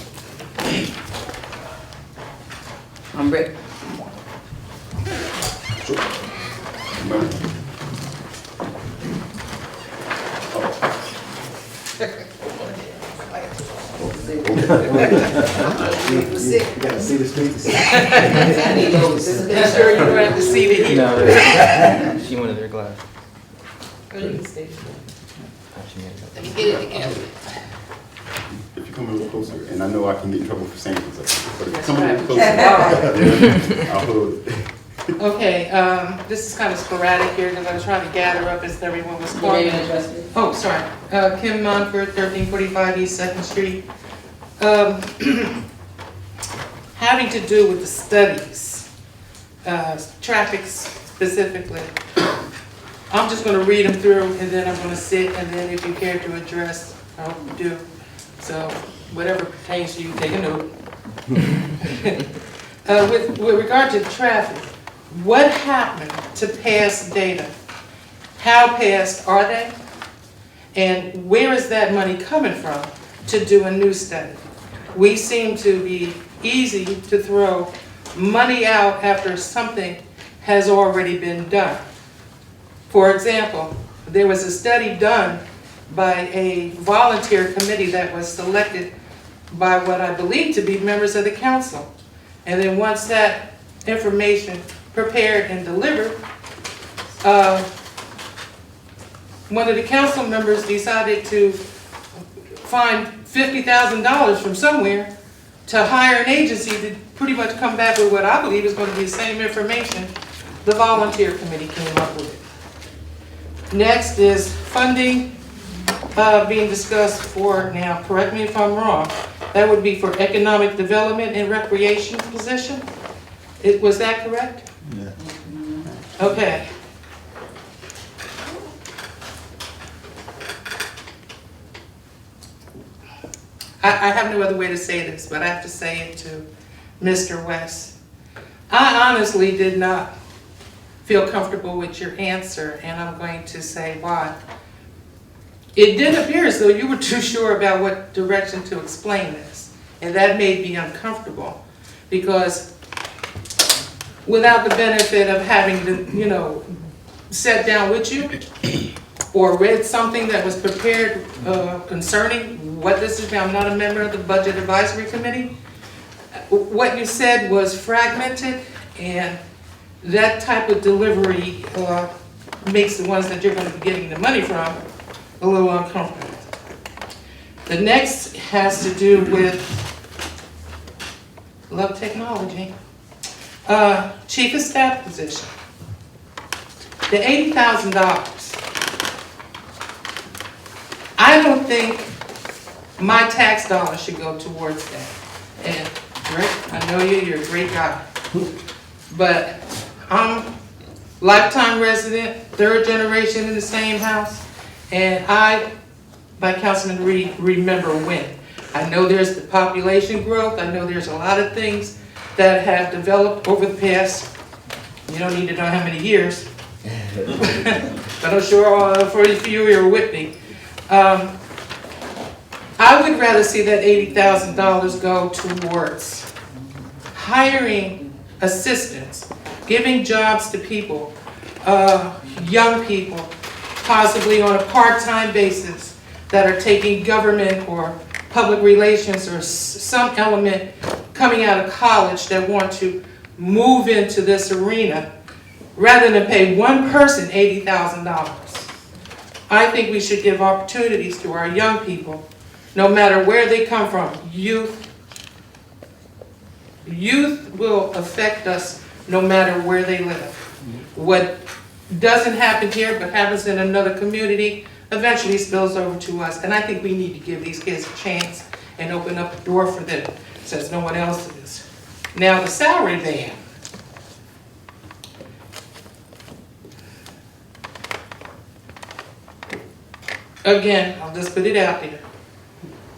A: I'm Rick.
I: You gotta see the streets.
B: I'm sure you're going to have to see the heat.
J: No, she wanted her glass.
B: Let me get it together.
E: If you come a little closer, and I know I can get in trouble for saying things like that, but if you come a little closer, I'll hold it.
B: Okay, this is kind of sporadic here because I was trying to gather up as everyone was talking. Oh, sorry. Kim Monfort, 1345 East 2nd Street. Having to do with the studies, traffic specifically. I'm just going to read them through and then I'm going to sit, and then if you care to address, I'll do. So whatever pertains to you, take a note. With regard to traffic, what happened to past data? How past are they? And where is that money coming from to do a new study? We seem to be easy to throw money out after something has already been done. For example, there was a study done by a volunteer committee that was selected by what I believe to be members of the council. And then once that information prepared and delivered, one of the council members decided to find $50,000 from somewhere to hire an agency to pretty much come back with what I believe is going to be the same information the volunteer committee came up with. Next is funding being discussed for, now correct me if I'm wrong, that would be for economic development and recreation position? Was that correct?
K: Yeah.
B: Okay. I have no other way to say this, but I have to say it to Mr. West. I honestly did not feel comfortable with your answer, and I'm going to say why. It did appear as though you were too sure about what direction to explain this. and that made me uncomfortable, because without the benefit of having to, sat down with you or read something that was prepared concerning what this is, I'm not a member of the Budget Advisory Committee. What you said was fragmented, and that type of delivery makes the ones that you're going to be getting the money from a little uncomfortable. The next has to do with, love technology, chief of staff position. The $80,000. I don't think my tax dollars should go towards that. And Rick, I know you're a great guy, but I'm lifetime resident, third generation in the same house, and I, like Councilman Reed, remember when. I know there's the population growth, I know there's a lot of things that have developed over the past, you don't need to know how many years, but I'm sure for you were with me. I would rather see that $80,000 go towards hiring assistants, giving jobs to people, young people, possibly on a part-time basis, that are taking government or public relations or some element coming out of college that want to move into this arena, rather than pay one person $80,000. I think we should give opportunities to our young people, no matter where they come from. Youth will affect us no matter where they live. What doesn't happen here but happens in another community eventually spills over to us. And I think we need to give these kids a chance and open up a door for them, since no one else is. Now, the salary band. Again, I'll just put it out there.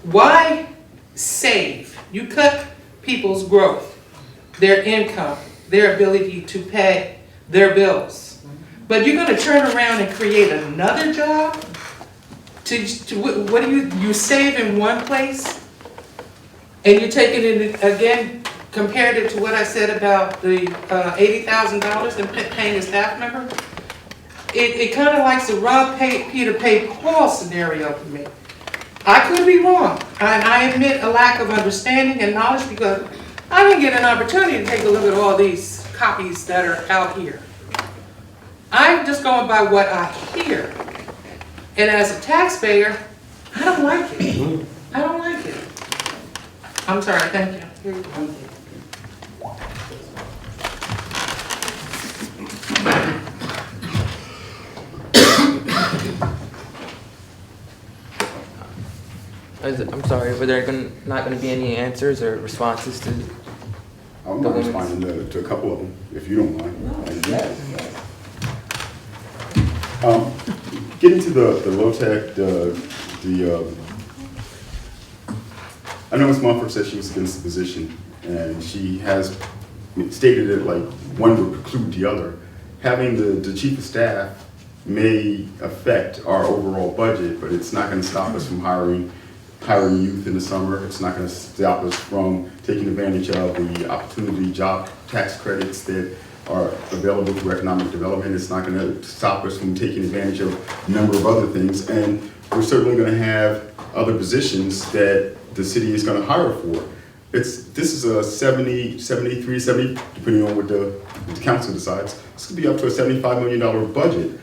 B: Why save? You cut people's growth, their income, their ability to pay their bills. But you're going to turn around and create another job? What do you save in one place? And you take it in, again, compared it to what I said about the $80,000 and paying a staff member? It kind of likes the rob Peter pay Paul scenario to me. I could be wrong, and I admit a lack of understanding and knowledge, because I didn't get an opportunity to take a look at all these copies that are out here. I'm just going by what I hear. And as a taxpayer, I don't like it. I don't like it. I'm sorry, thank you.
J: I'm sorry, were there not going to be any answers or responses to?
E: I'm not responding to a couple of them, if you don't mind. Getting to the low-tech, I know Ms. Mumford said she was against the position, and she has stated it like one would preclude the other. Having the chief of staff may affect our overall budget, but it's not going to stop us from hiring youth in the summer. It's not going to stop us from taking advantage of the opportunity job tax credits that are available through economic development. It's not going to stop us from taking advantage of a number of other things. And we're certainly going to have other positions that the city is going to hire for. This is a 70, 73, 70, depending on what the council decides. This could be up to a $75 million budget.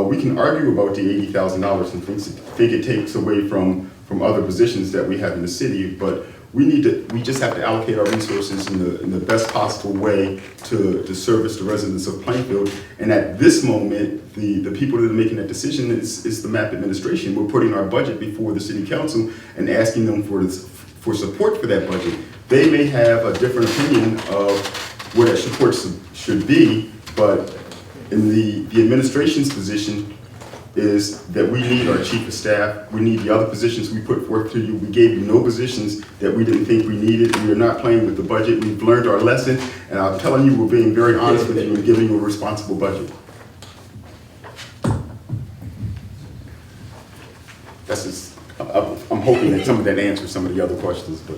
E: We can argue about the $80,000 and think it takes away from other positions that we have in the city, but we just have to allocate our resources in the best possible way to service the residents of Plainfield. And at this moment, the people that are making that decision is the MAP administration. We're putting our budget before the city council and asking them for support for that budget. They may have a different opinion of what that support should be, but in the administration's position is that we need our chief of staff, we need the other positions we put forth to you. We gave you no positions that we didn't think we needed. We are not playing with the budget. We've learned our lesson, and I'm telling you, we're being very honest with you and giving you a responsible budget. That's just, I'm hoping hoping that some of that answers some of the other questions, but.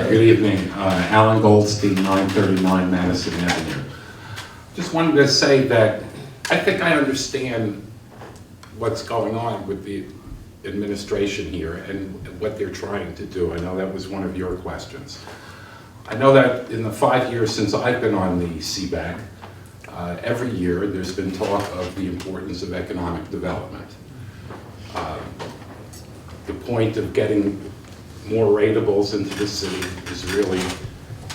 P: Good evening, Alan Goldstein, 939 Madison Avenue. Just wanted to say that I think I understand what's going on with the administration here and what they're trying to do. I know that was one of your questions. I know that in the 5 years since I've been on the CBAC, every year there's been talk of the importance of economic development. The point of getting more rateables into the city is really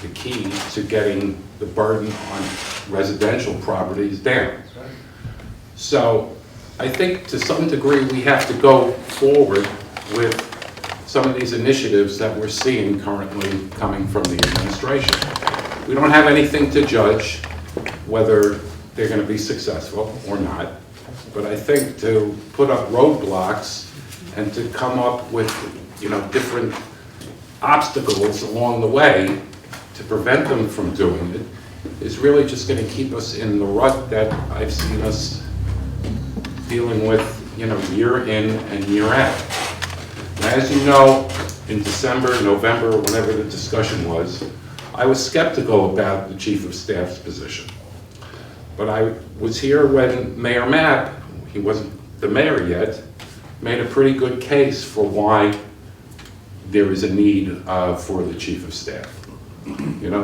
P: the key to getting the burden on residential properties down. So I think to some degree we have to go forward with some of these initiatives that we're seeing currently coming from the administration. We don't have anything to judge whether they're going to be successful or not, but I think to put up roadblocks and to come up with, different obstacles along the way to prevent them from doing it is really just going to keep us in the rut that I've seen us dealing with, year in and year out. And as you know, in December, November, whenever the discussion was, I was skeptical about the Chief of Staff's position. But I was here when Mayor Mapp, he wasn't the mayor yet, made a pretty good case for why there is a need for the Chief of Staff.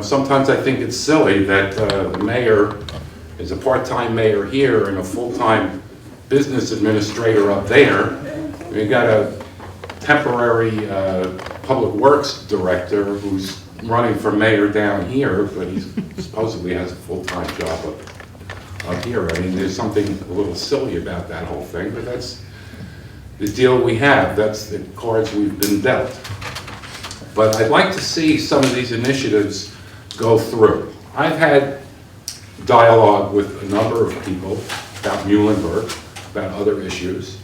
P: Sometimes I think it's silly that the mayor is a part-time mayor here and a full-time business administrator up there. We got a temporary public works director who's running for mayor down here, but he supposedly has a full-time job up here. I mean, there's something a little silly about that whole thing, but that's the deal we have. That's the cards we've been dealt. But I'd like to see some of these initiatives go through. I've had dialogue with a number of people about Muhlenberg, about other issues.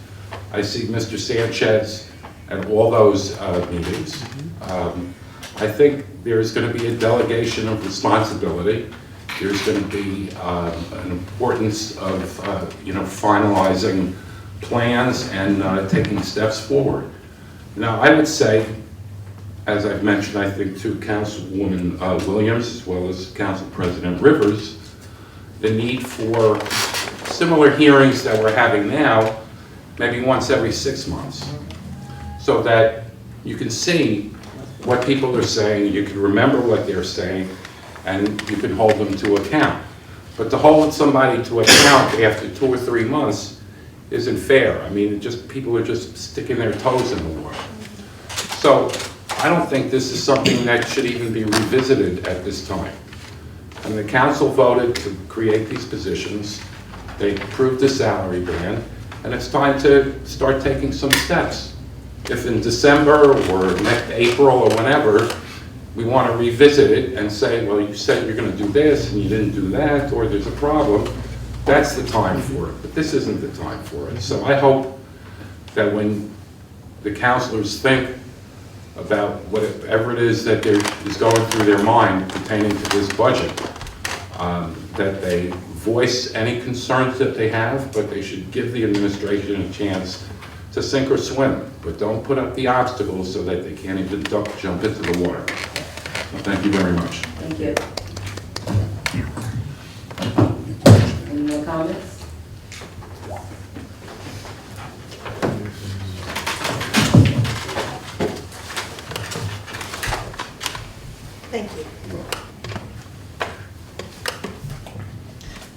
P: I see Mr. Sanchez at all those meetings. I think there's going to be a delegation of responsibility. There's going to be an importance of finalizing plans and taking steps forward. Now, I would say, as I've mentioned, I think to Councilwoman Williams, as well as Council President Rivers, the need for similar hearings that we're having now, maybe once every 6 months, so that you can see what people are saying, you can remember what they're saying, and you can hold them to account. But to hold somebody to account after 2 or 3 months isn't fair. I mean, people are just sticking their toes in the water. So I don't think this is something that should even be revisited at this time. And the council voted to create these positions. They approved the salary band, and it's time to start taking some steps. If in December or next April or whenever, we want to revisit it and say, well, you said you're going to do this and you didn't do that, or there's a problem, that's the time for it. But this isn't the time for it. So I hope that when the councilors think about whatever it is that is going through their mind pertaining to this budget, that they voice any concerns that they have, but they should give the administration a chance to sink or swim, but don't put up the obstacles so that they can't even jump into the water. Thank you very much.
A: Thank you. Any more comments?
Q: Thank you.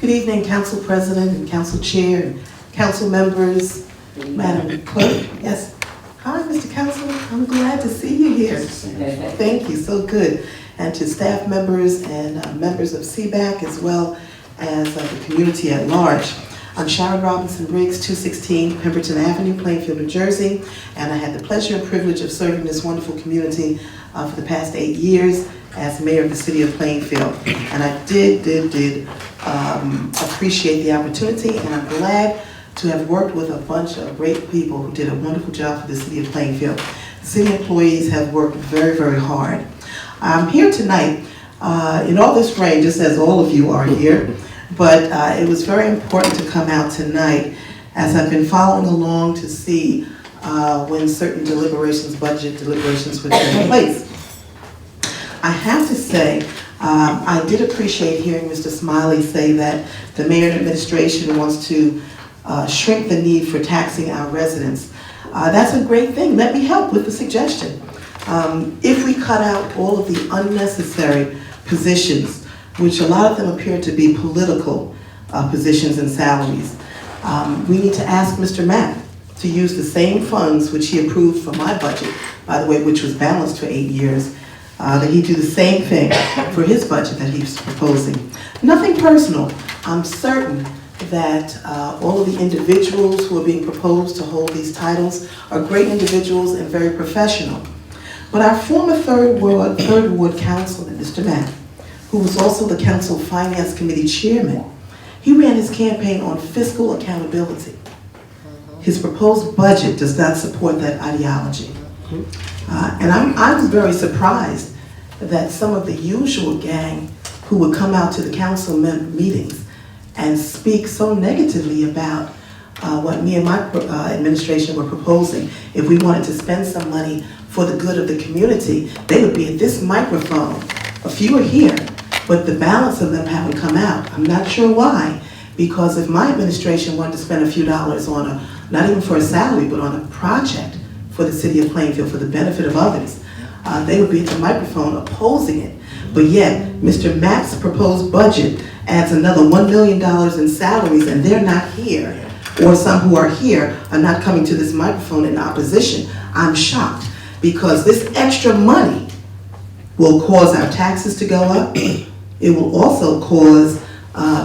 Q: Good evening, Council President and Council Chair and Council members, Madam Clerk. Yes. Hi, Mr. Councilman. I'm glad to see you here. Thank you. So good. And to staff members and members of CBAC, as well as the community at large. I'm Sharon Robinson Briggs, 216 Pemberton Avenue, Plainfield, New Jersey, and I had the pleasure and privilege of serving this wonderful community for the past 8 years as mayor of the city of Plainfield. And I did appreciate the opportunity, and I'm glad to have worked with a bunch of great people who did a wonderful job for the city of Plainfield. City employees have worked very, very hard. I'm here tonight in all this rain, just as all of you are here, but it was very important to come out tonight as I've been following along to see when certain budget deliberations would take place. I have to say, I did appreciate hearing Mr. Smiley say that the mayor and administration wants to shrink the need for taxing our residents. That's a great thing. Let me help with the suggestion. If we cut out all of the unnecessary positions, which a lot of them appear to be political positions and salaries, we need to ask Mr. Mapp to use the same funds which he approved for my budget, by the way, which was balanced for 8 years, that he do the same thing for his budget that he's proposing. Nothing personal. I'm certain that all of the individuals who are being proposed to hold these titles are great individuals and very professional. But our former third ward councilman, Mr. Mapp, who was also the council finance committee chairman, he ran his campaign on fiscal accountability. His proposed budget does not support that ideology. And I'm very surprised that some of the usual gang who would come out to the council meetings and speak so negatively about what me and my administration were proposing. If we wanted to spend some money for the good of the community, they would be at this microphone. A few are here, but the balance of them haven't come out. I'm not sure why, because if my administration wanted to spend a few dollars on not even for a salary, but on a project for the city of Plainfield for the benefit of others, they would be at the microphone opposing it. But yet, Mr. Mapp's proposed budget adds another $1 million in salaries, and they're not here, or some who are here are not coming to this microphone in opposition. I'm shocked, because this extra money will cause our taxes to go up. It will also cause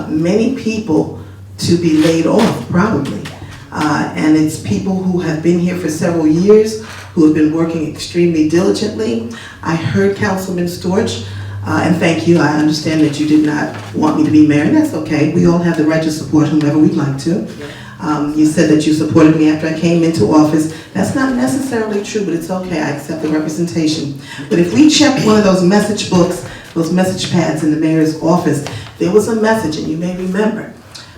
Q: many people to be laid off, probably. And it's people who have been here for several years, who have been working extremely diligently. I heard Councilman Storch, and thank you, I understand that you did not want me to be mayor, and that's okay. We all have the right to support whomever we'd like to. You said that you supported me after I came into office. That's not necessarily true, but it's okay, I accept the representation. But if we check one of those message books, those message pads in the mayor's office, there was a message, and you may remember,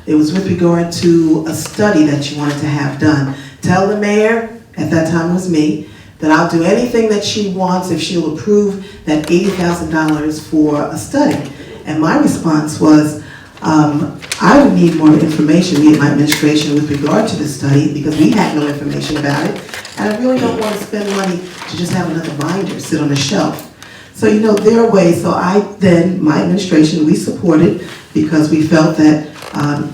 Q: it was with regard to a study that you wanted to have done. Tell the mayor, at that time it was me, that I'll do anything that she wants if she'll approve that $80,000 for a study. And my response was, I would need more information, me and my administration, with regard to this study, because we had no information about it. And I really don't want to spend money to just have another binder sit on a shelf. So, you know, there are ways. So my administration, we supported, because we felt that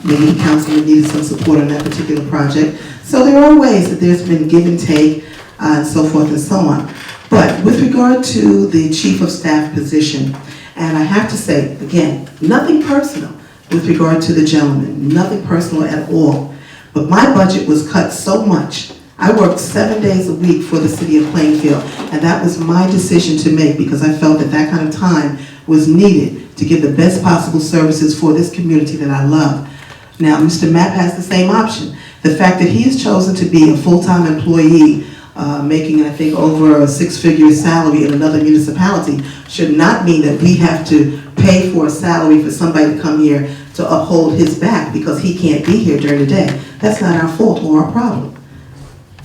Q: maybe the councilman needed some support on that particular project. So there are ways that there's been give and take, and so forth and so on. But with regard to the chief of staff position, and I have to say, again, nothing personal with regard to the gentleman, nothing personal at all. But my budget was cut so much. I worked 7 days a week for the city of Plainfield, and that was my decision to make, because I felt that that kind of time was needed to give the best possible services for this community that I love. Now, Mr. Mapp has the same option. The fact that he has chosen to be a full-time employee, making, I think, over a six-figure salary in another municipality, should not mean that we have to pay for a salary for somebody to come here to uphold his back because he can't be here during the day. That's not our fault or our problem.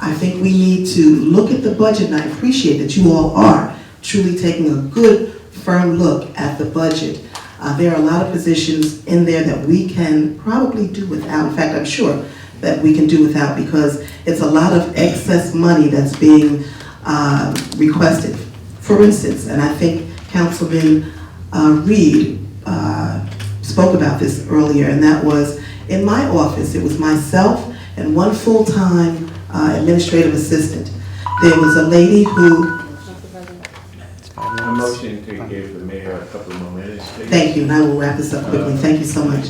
Q: I think we need to look at the budget, and I appreciate that you all are truly taking a good, firm look at the budget. There are a lot of positions in there that we can probably do without. In fact, I'm sure that we can do without, because it's a lot of excess money that's being requested. For instance, and I think Councilman Reed spoke about this earlier, and that was in my office, it was myself and one full-time administrative assistant. There was a lady who...
C: A motion to give the mayor a couple more minutes, please.
Q: Thank you, and I will wrap this up quickly. Thank you so much.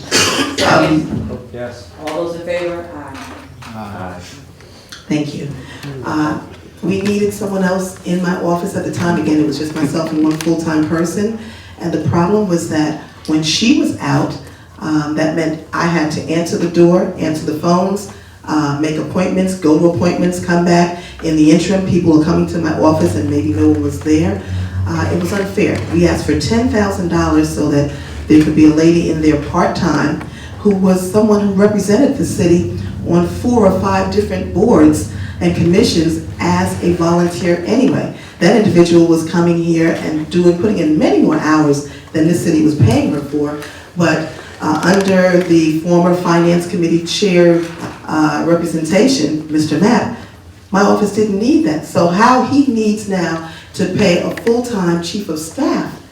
G: Yes.
A: All those in favor?
C: Aye.
Q: Thank you. We needed someone else in my office at the time. Again, it was just myself and one full-time person. And the problem was that when she was out, that meant I had to answer the door, answer the phones, make appointments, go to appointments, come back. In the interim, people were coming to my office and maybe no one was there. It was unfair. We asked for $10,000 so that there could be a lady in there part-time who was someone who represented the city on 4 or 5 different boards and commissions as a volunteer anyway. That individual was coming here and putting in many more hours than this city was paying her for, but under the former Finance Committee Chair representation, Mr. Mapp, my office didn't need that. So how he needs now to pay a full-time chief of staff,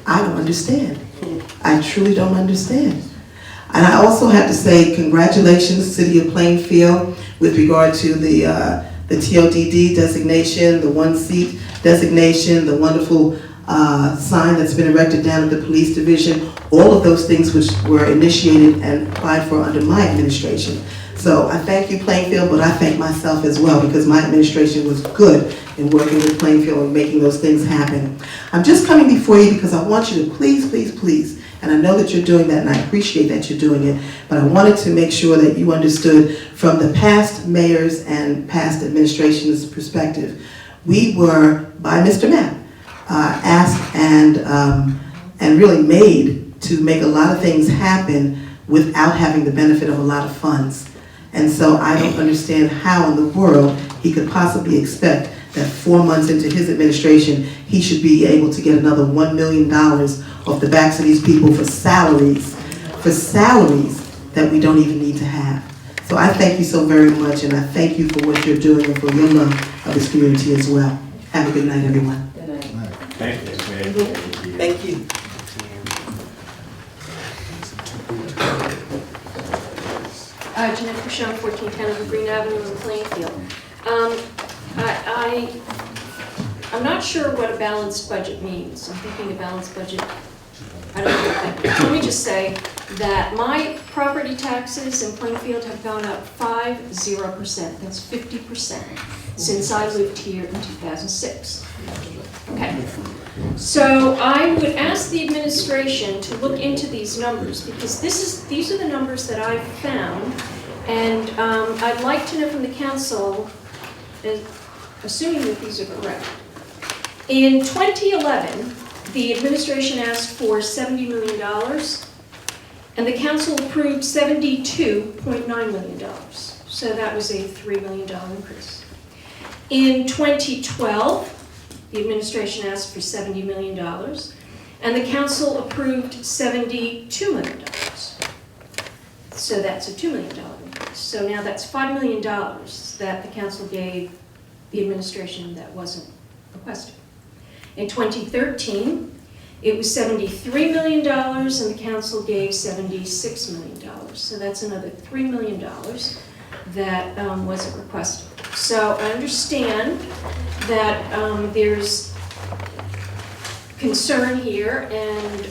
Q: I don't understand. I truly don't understand. And I also have to say congratulations, City of Plainfield, with regard to the TODD designation, the one-seat designation, the wonderful sign that's been erected down at the police division, all of those things which were initiated and applied for under my administration. So I thank you, Plainfield, but I thank myself as well, because my administration was good in working with Plainfield and making those things happen. I'm just coming before you because I want you to please, please, please, and I know that you're doing that and I appreciate that you're doing it, but I wanted to make sure that you understood from the past mayors and past administration's perspective, we were, by Mr. Mapp, asked and really made to make a lot of things happen without having the benefit of a lot of funds. And so I don't understand how in the world he could possibly expect that 4 months into his administration, he should be able to get another $1 million off the backs of these people for salaries that we don't even need to have. So I thank you so very much, and I thank you for what you're doing and for your love of this community as well. Have a good night, everyone.
A: Good night.
C: Thank you.
Q: Thank you.
R: Jeanette Bouchon, 1410 of Green Avenue in Plainfield. I'm not sure what a balanced budget means. I'm thinking a balanced budget, I don't know what that means. Let me just say that my property taxes in Plainfield have gone up 50%. That's 50% since I lived here in 2006. Okay. So I would ask the administration to look into these numbers, because these are the numbers that I've found, and I'd like to know from the council, assuming that these are correct. In 2011, the administration asked for $70 million, and the council approved $72.9 million. So that was a $3 million increase. In 2012, the administration asked for $70 million, and the council approved $72 million. So that's a $2 million increase. So now that's $5 million that the council gave the administration that wasn't requested. In 2013, it was $73 million, and the council gave $76 million. So that's another $3 million that wasn't requested. So I understand that there's concern here, and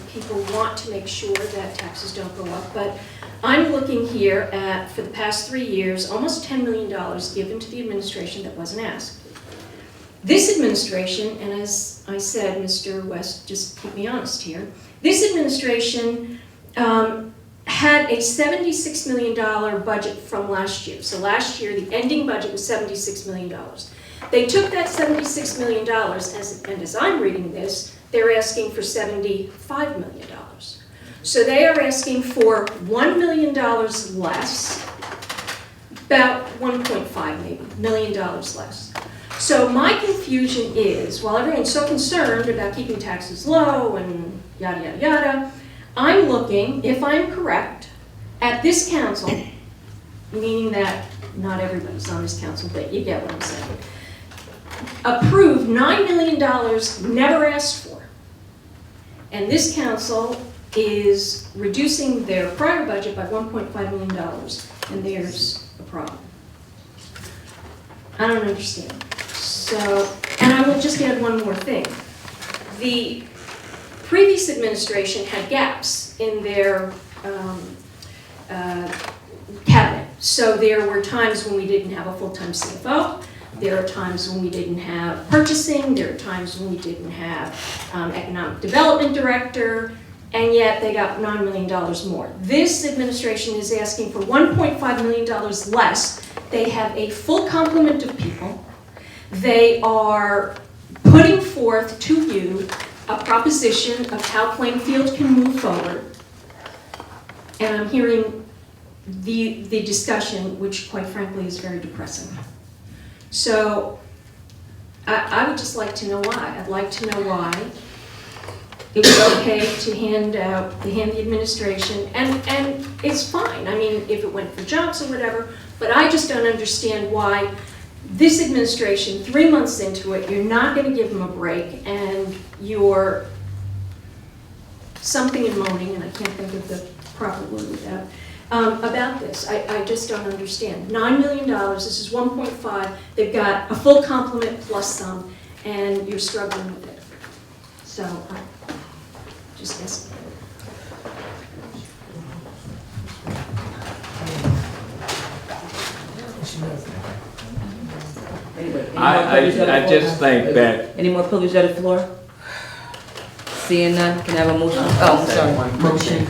R: people want to make sure that taxes don't go up, but I'm looking here at, for the past 3 years, almost $10 million given to the administration that wasn't asked. This administration, and as I said, Mr. West, just keep me honest here, this administration had a $76 million budget from last year. So last year, the ending budget was $76 million. They took that $76 million, and as I'm reading this, they're asking for $75 million. So they are asking for $1 million less, about 1.5 maybe, million dollars less. So my confusion is, while everyone's so concerned about keeping taxes low and yada, yada, yada, I'm looking, if I'm correct, at this council, meaning that not everybody's on this council, but you get what I'm saying, approved $9 million never asked for. And this council is reducing their prior budget by $1.5 million, and there's a problem. I don't understand. So, and I will just add one more thing. The previous administration had gaps in their cabinet. So there were times when we didn't have a full-time CFO. There are times when we didn't have purchasing. There are times when we didn't have economic development director. And yet they got $9 million more. This administration is asking for $1.5 million less. They have a full complement of people. They are putting forth to you a proposition of how Plainfield can move forward. And I'm hearing the discussion, which quite frankly is very depressing. So I would just like to know why. I'd like to know why it was okay to hand the administration, and it's fine. I mean, if it went for jobs or whatever, but I just don't understand why this administration, 3 months into it, you're not going to give them a break, and you're something and moaning, and I can't think of the proper word without, about this. I just don't understand. $9 million, this is 1.5, they've got a full complement plus some, and you're struggling with it. So, just guess.
C: I just think that
A: Any more privilege at the floor? Seeing none, can I have a motion? Oh, I'm sorry.
J: Motion.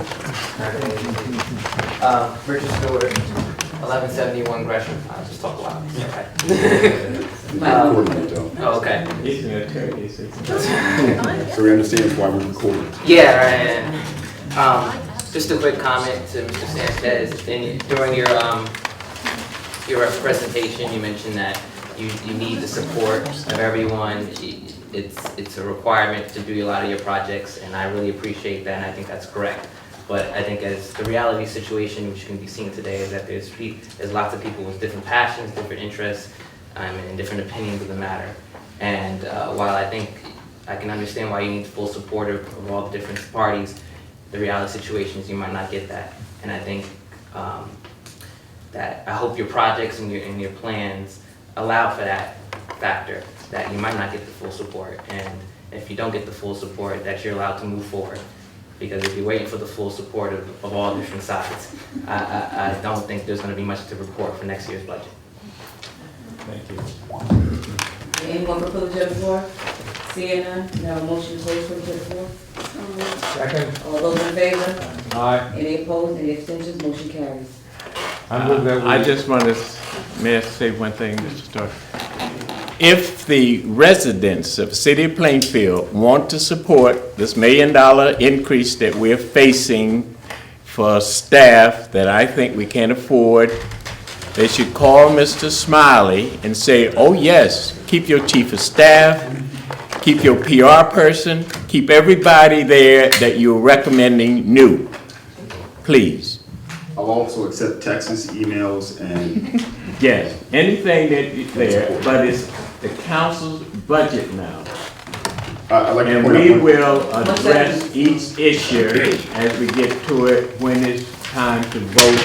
J: Richard Stewart, 1171 Gresham. I'll just talk loud. Okay. Oh, okay.
C: he's an attorney, so
E: So we understand why we're recording.
J: Yeah, right. Just a quick comment to Mr. Sanchez. During your presentation, you mentioned that you need the support of everyone. It's a requirement to do a lot of your projects, and I really appreciate that, and I think that's correct. But I think as the reality situation, which can be seen today, is that there's lots of people with different passions, different interests, and different opinions of the matter. And while I think I can understand why you need full support of all the different parties, the reality situation is you might not get that. And I think that I hope your projects and your plans allow for that factor, that you might not get the full support. And if you don't get the full support, that you're allowed to move forward. Because if you're waiting for the full support of all different sides, I don't think there's going to be much to report for next year's budget.
C: thank you.
A: Anyone for privilege at the floor? Seeing none, can I have a motion to close privilege at the floor?
G: Second.
A: All those in favor?
G: Aye.
A: Any opposed, any abstentions, motion carries.
G: I move that we.
C: I just want to, may I say one thing, Mr. Stark? If the residents of the city of Plainfield want to support this $1 million increase that we're facing for staff that I think we can't afford, they should call Mr. Smiley and say, oh yes, keep your chief of staff, keep your PR person, keep everybody there that you're recommending new, please.
E: I'll also accept texts, emails, and
C: Yes, anything that is there, but it's the council's budget now.
E: I'd like to
C: And
E: point out
C: we
E: one-
C: will address each issue as we get to it when it's time to vote.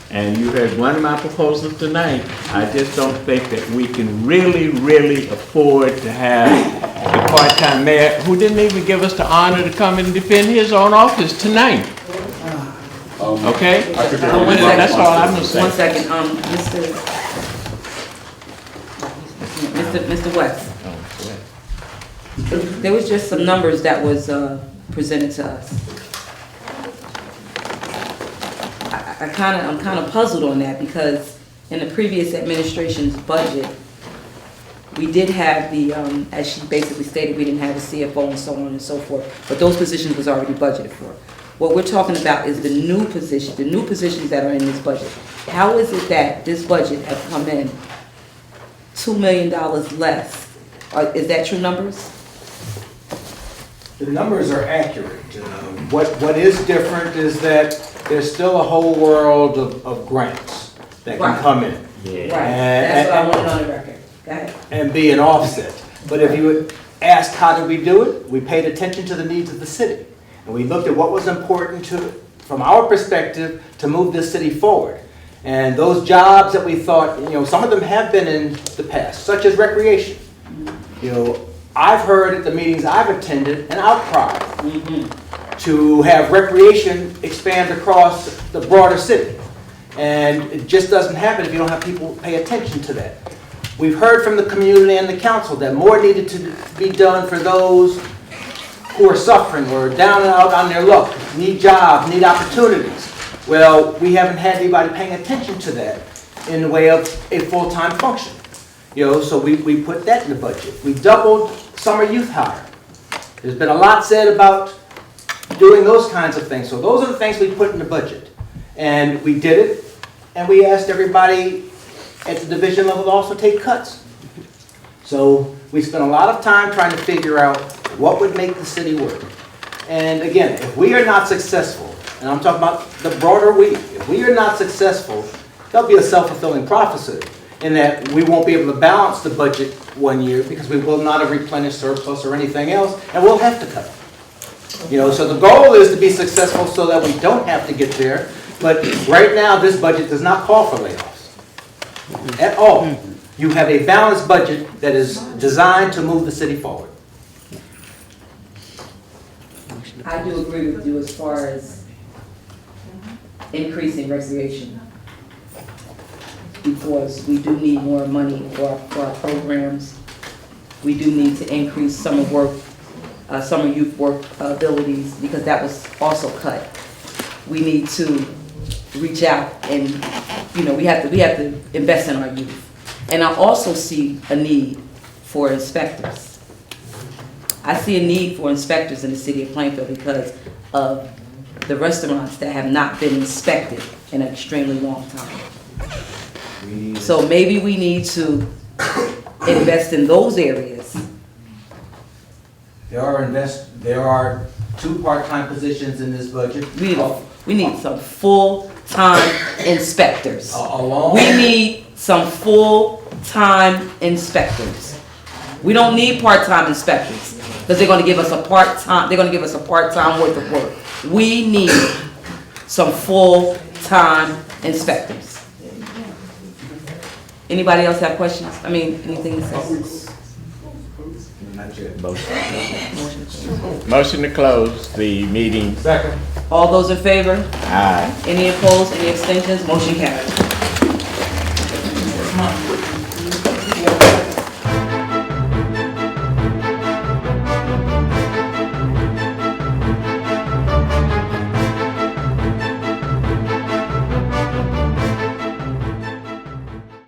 C: And you heard one of my proposals tonight. I just don't think that we can really afford to have the part-time mayor, who didn't even give us the honor to come and defend his own office tonight. Okay?
E: I could-
C: That's all I'm gonna say.
A: 1 second, Mr. West. There was just some numbers that was presented to us. I'm kind of puzzled on that because in the previous administration's budget, we did have the, as she basically stated, we didn't have a CFO and so on and so forth, but those positions was already budgeted for. What we're talking about is the new position, the new positions that are in this budget. How is it that this budget has come in $2 million less? Is that true numbers?
F: The numbers are accurate. What is different is that there's still a whole world of grants that can come in.
A: Right, that's what I wanted on the record. Go ahead.
F: And be an offset. But if you ask how did we do it, we paid attention to the needs of the city. And we looked at what was important from our perspective, to move this city forward. And those jobs that we thought, some of them have been in the past, such as recreation. I've heard at the meetings I've attended an outcry to have recreation expand across the broader city. And it just doesn't happen if you don't have people pay attention to that. We've heard from the community and the council that more needed to be done for those who are suffering or down and out on their luck, need jobs, need opportunities. Well, we haven't had anybody paying attention to that in the way of a full-time function. So we put that in the budget. We doubled summer youth hire. There's been a lot said about doing those kinds of things. So those are the things we put in the budget. And we did it, and we asked everybody at the division level to also take cuts. So we spent a lot of time trying to figure out what would make the city work. And again, if we are not successful, and I'm talking about the broader we, if we are not successful, there'll be a self-fulfilling prophecy in that we won't be able to balance the budget one year because we will not have replenished surplus or anything else, and we'll have to cut. You know, so the goal is to be successful so that we don't have to get there, but right now this budget does not call for layoffs at all. You have a balanced budget that is designed to move the city forward.
A: I do agree with you as far as increasing recreation, because we do need more money for our programs. We do need to increase summer youth work abilities, because that was also cut. We need to reach out and, you know, we have to invest in our youth. And I also see a need for inspectors. I see a need for inspectors in the city of Plainfield because of the restaurants that have not been inspected in an extremely long time. So maybe we need to invest in those areas.
F: There are 2 part-time positions in this budget.
A: We need some full-time inspectors.
F: Along.
A: We need some full-time inspectors. We don't need part-time inspectors because they're going to give us a part-time. They're going to give us a part-time worth of work. We need some full-time inspectors. Anybody else have questions? I mean, anything to say?
C: Motion to close the meeting.
G: Second.
A: All those in favor?
C: Aye.
A: Any opposed? Any abstentions? Motion carries.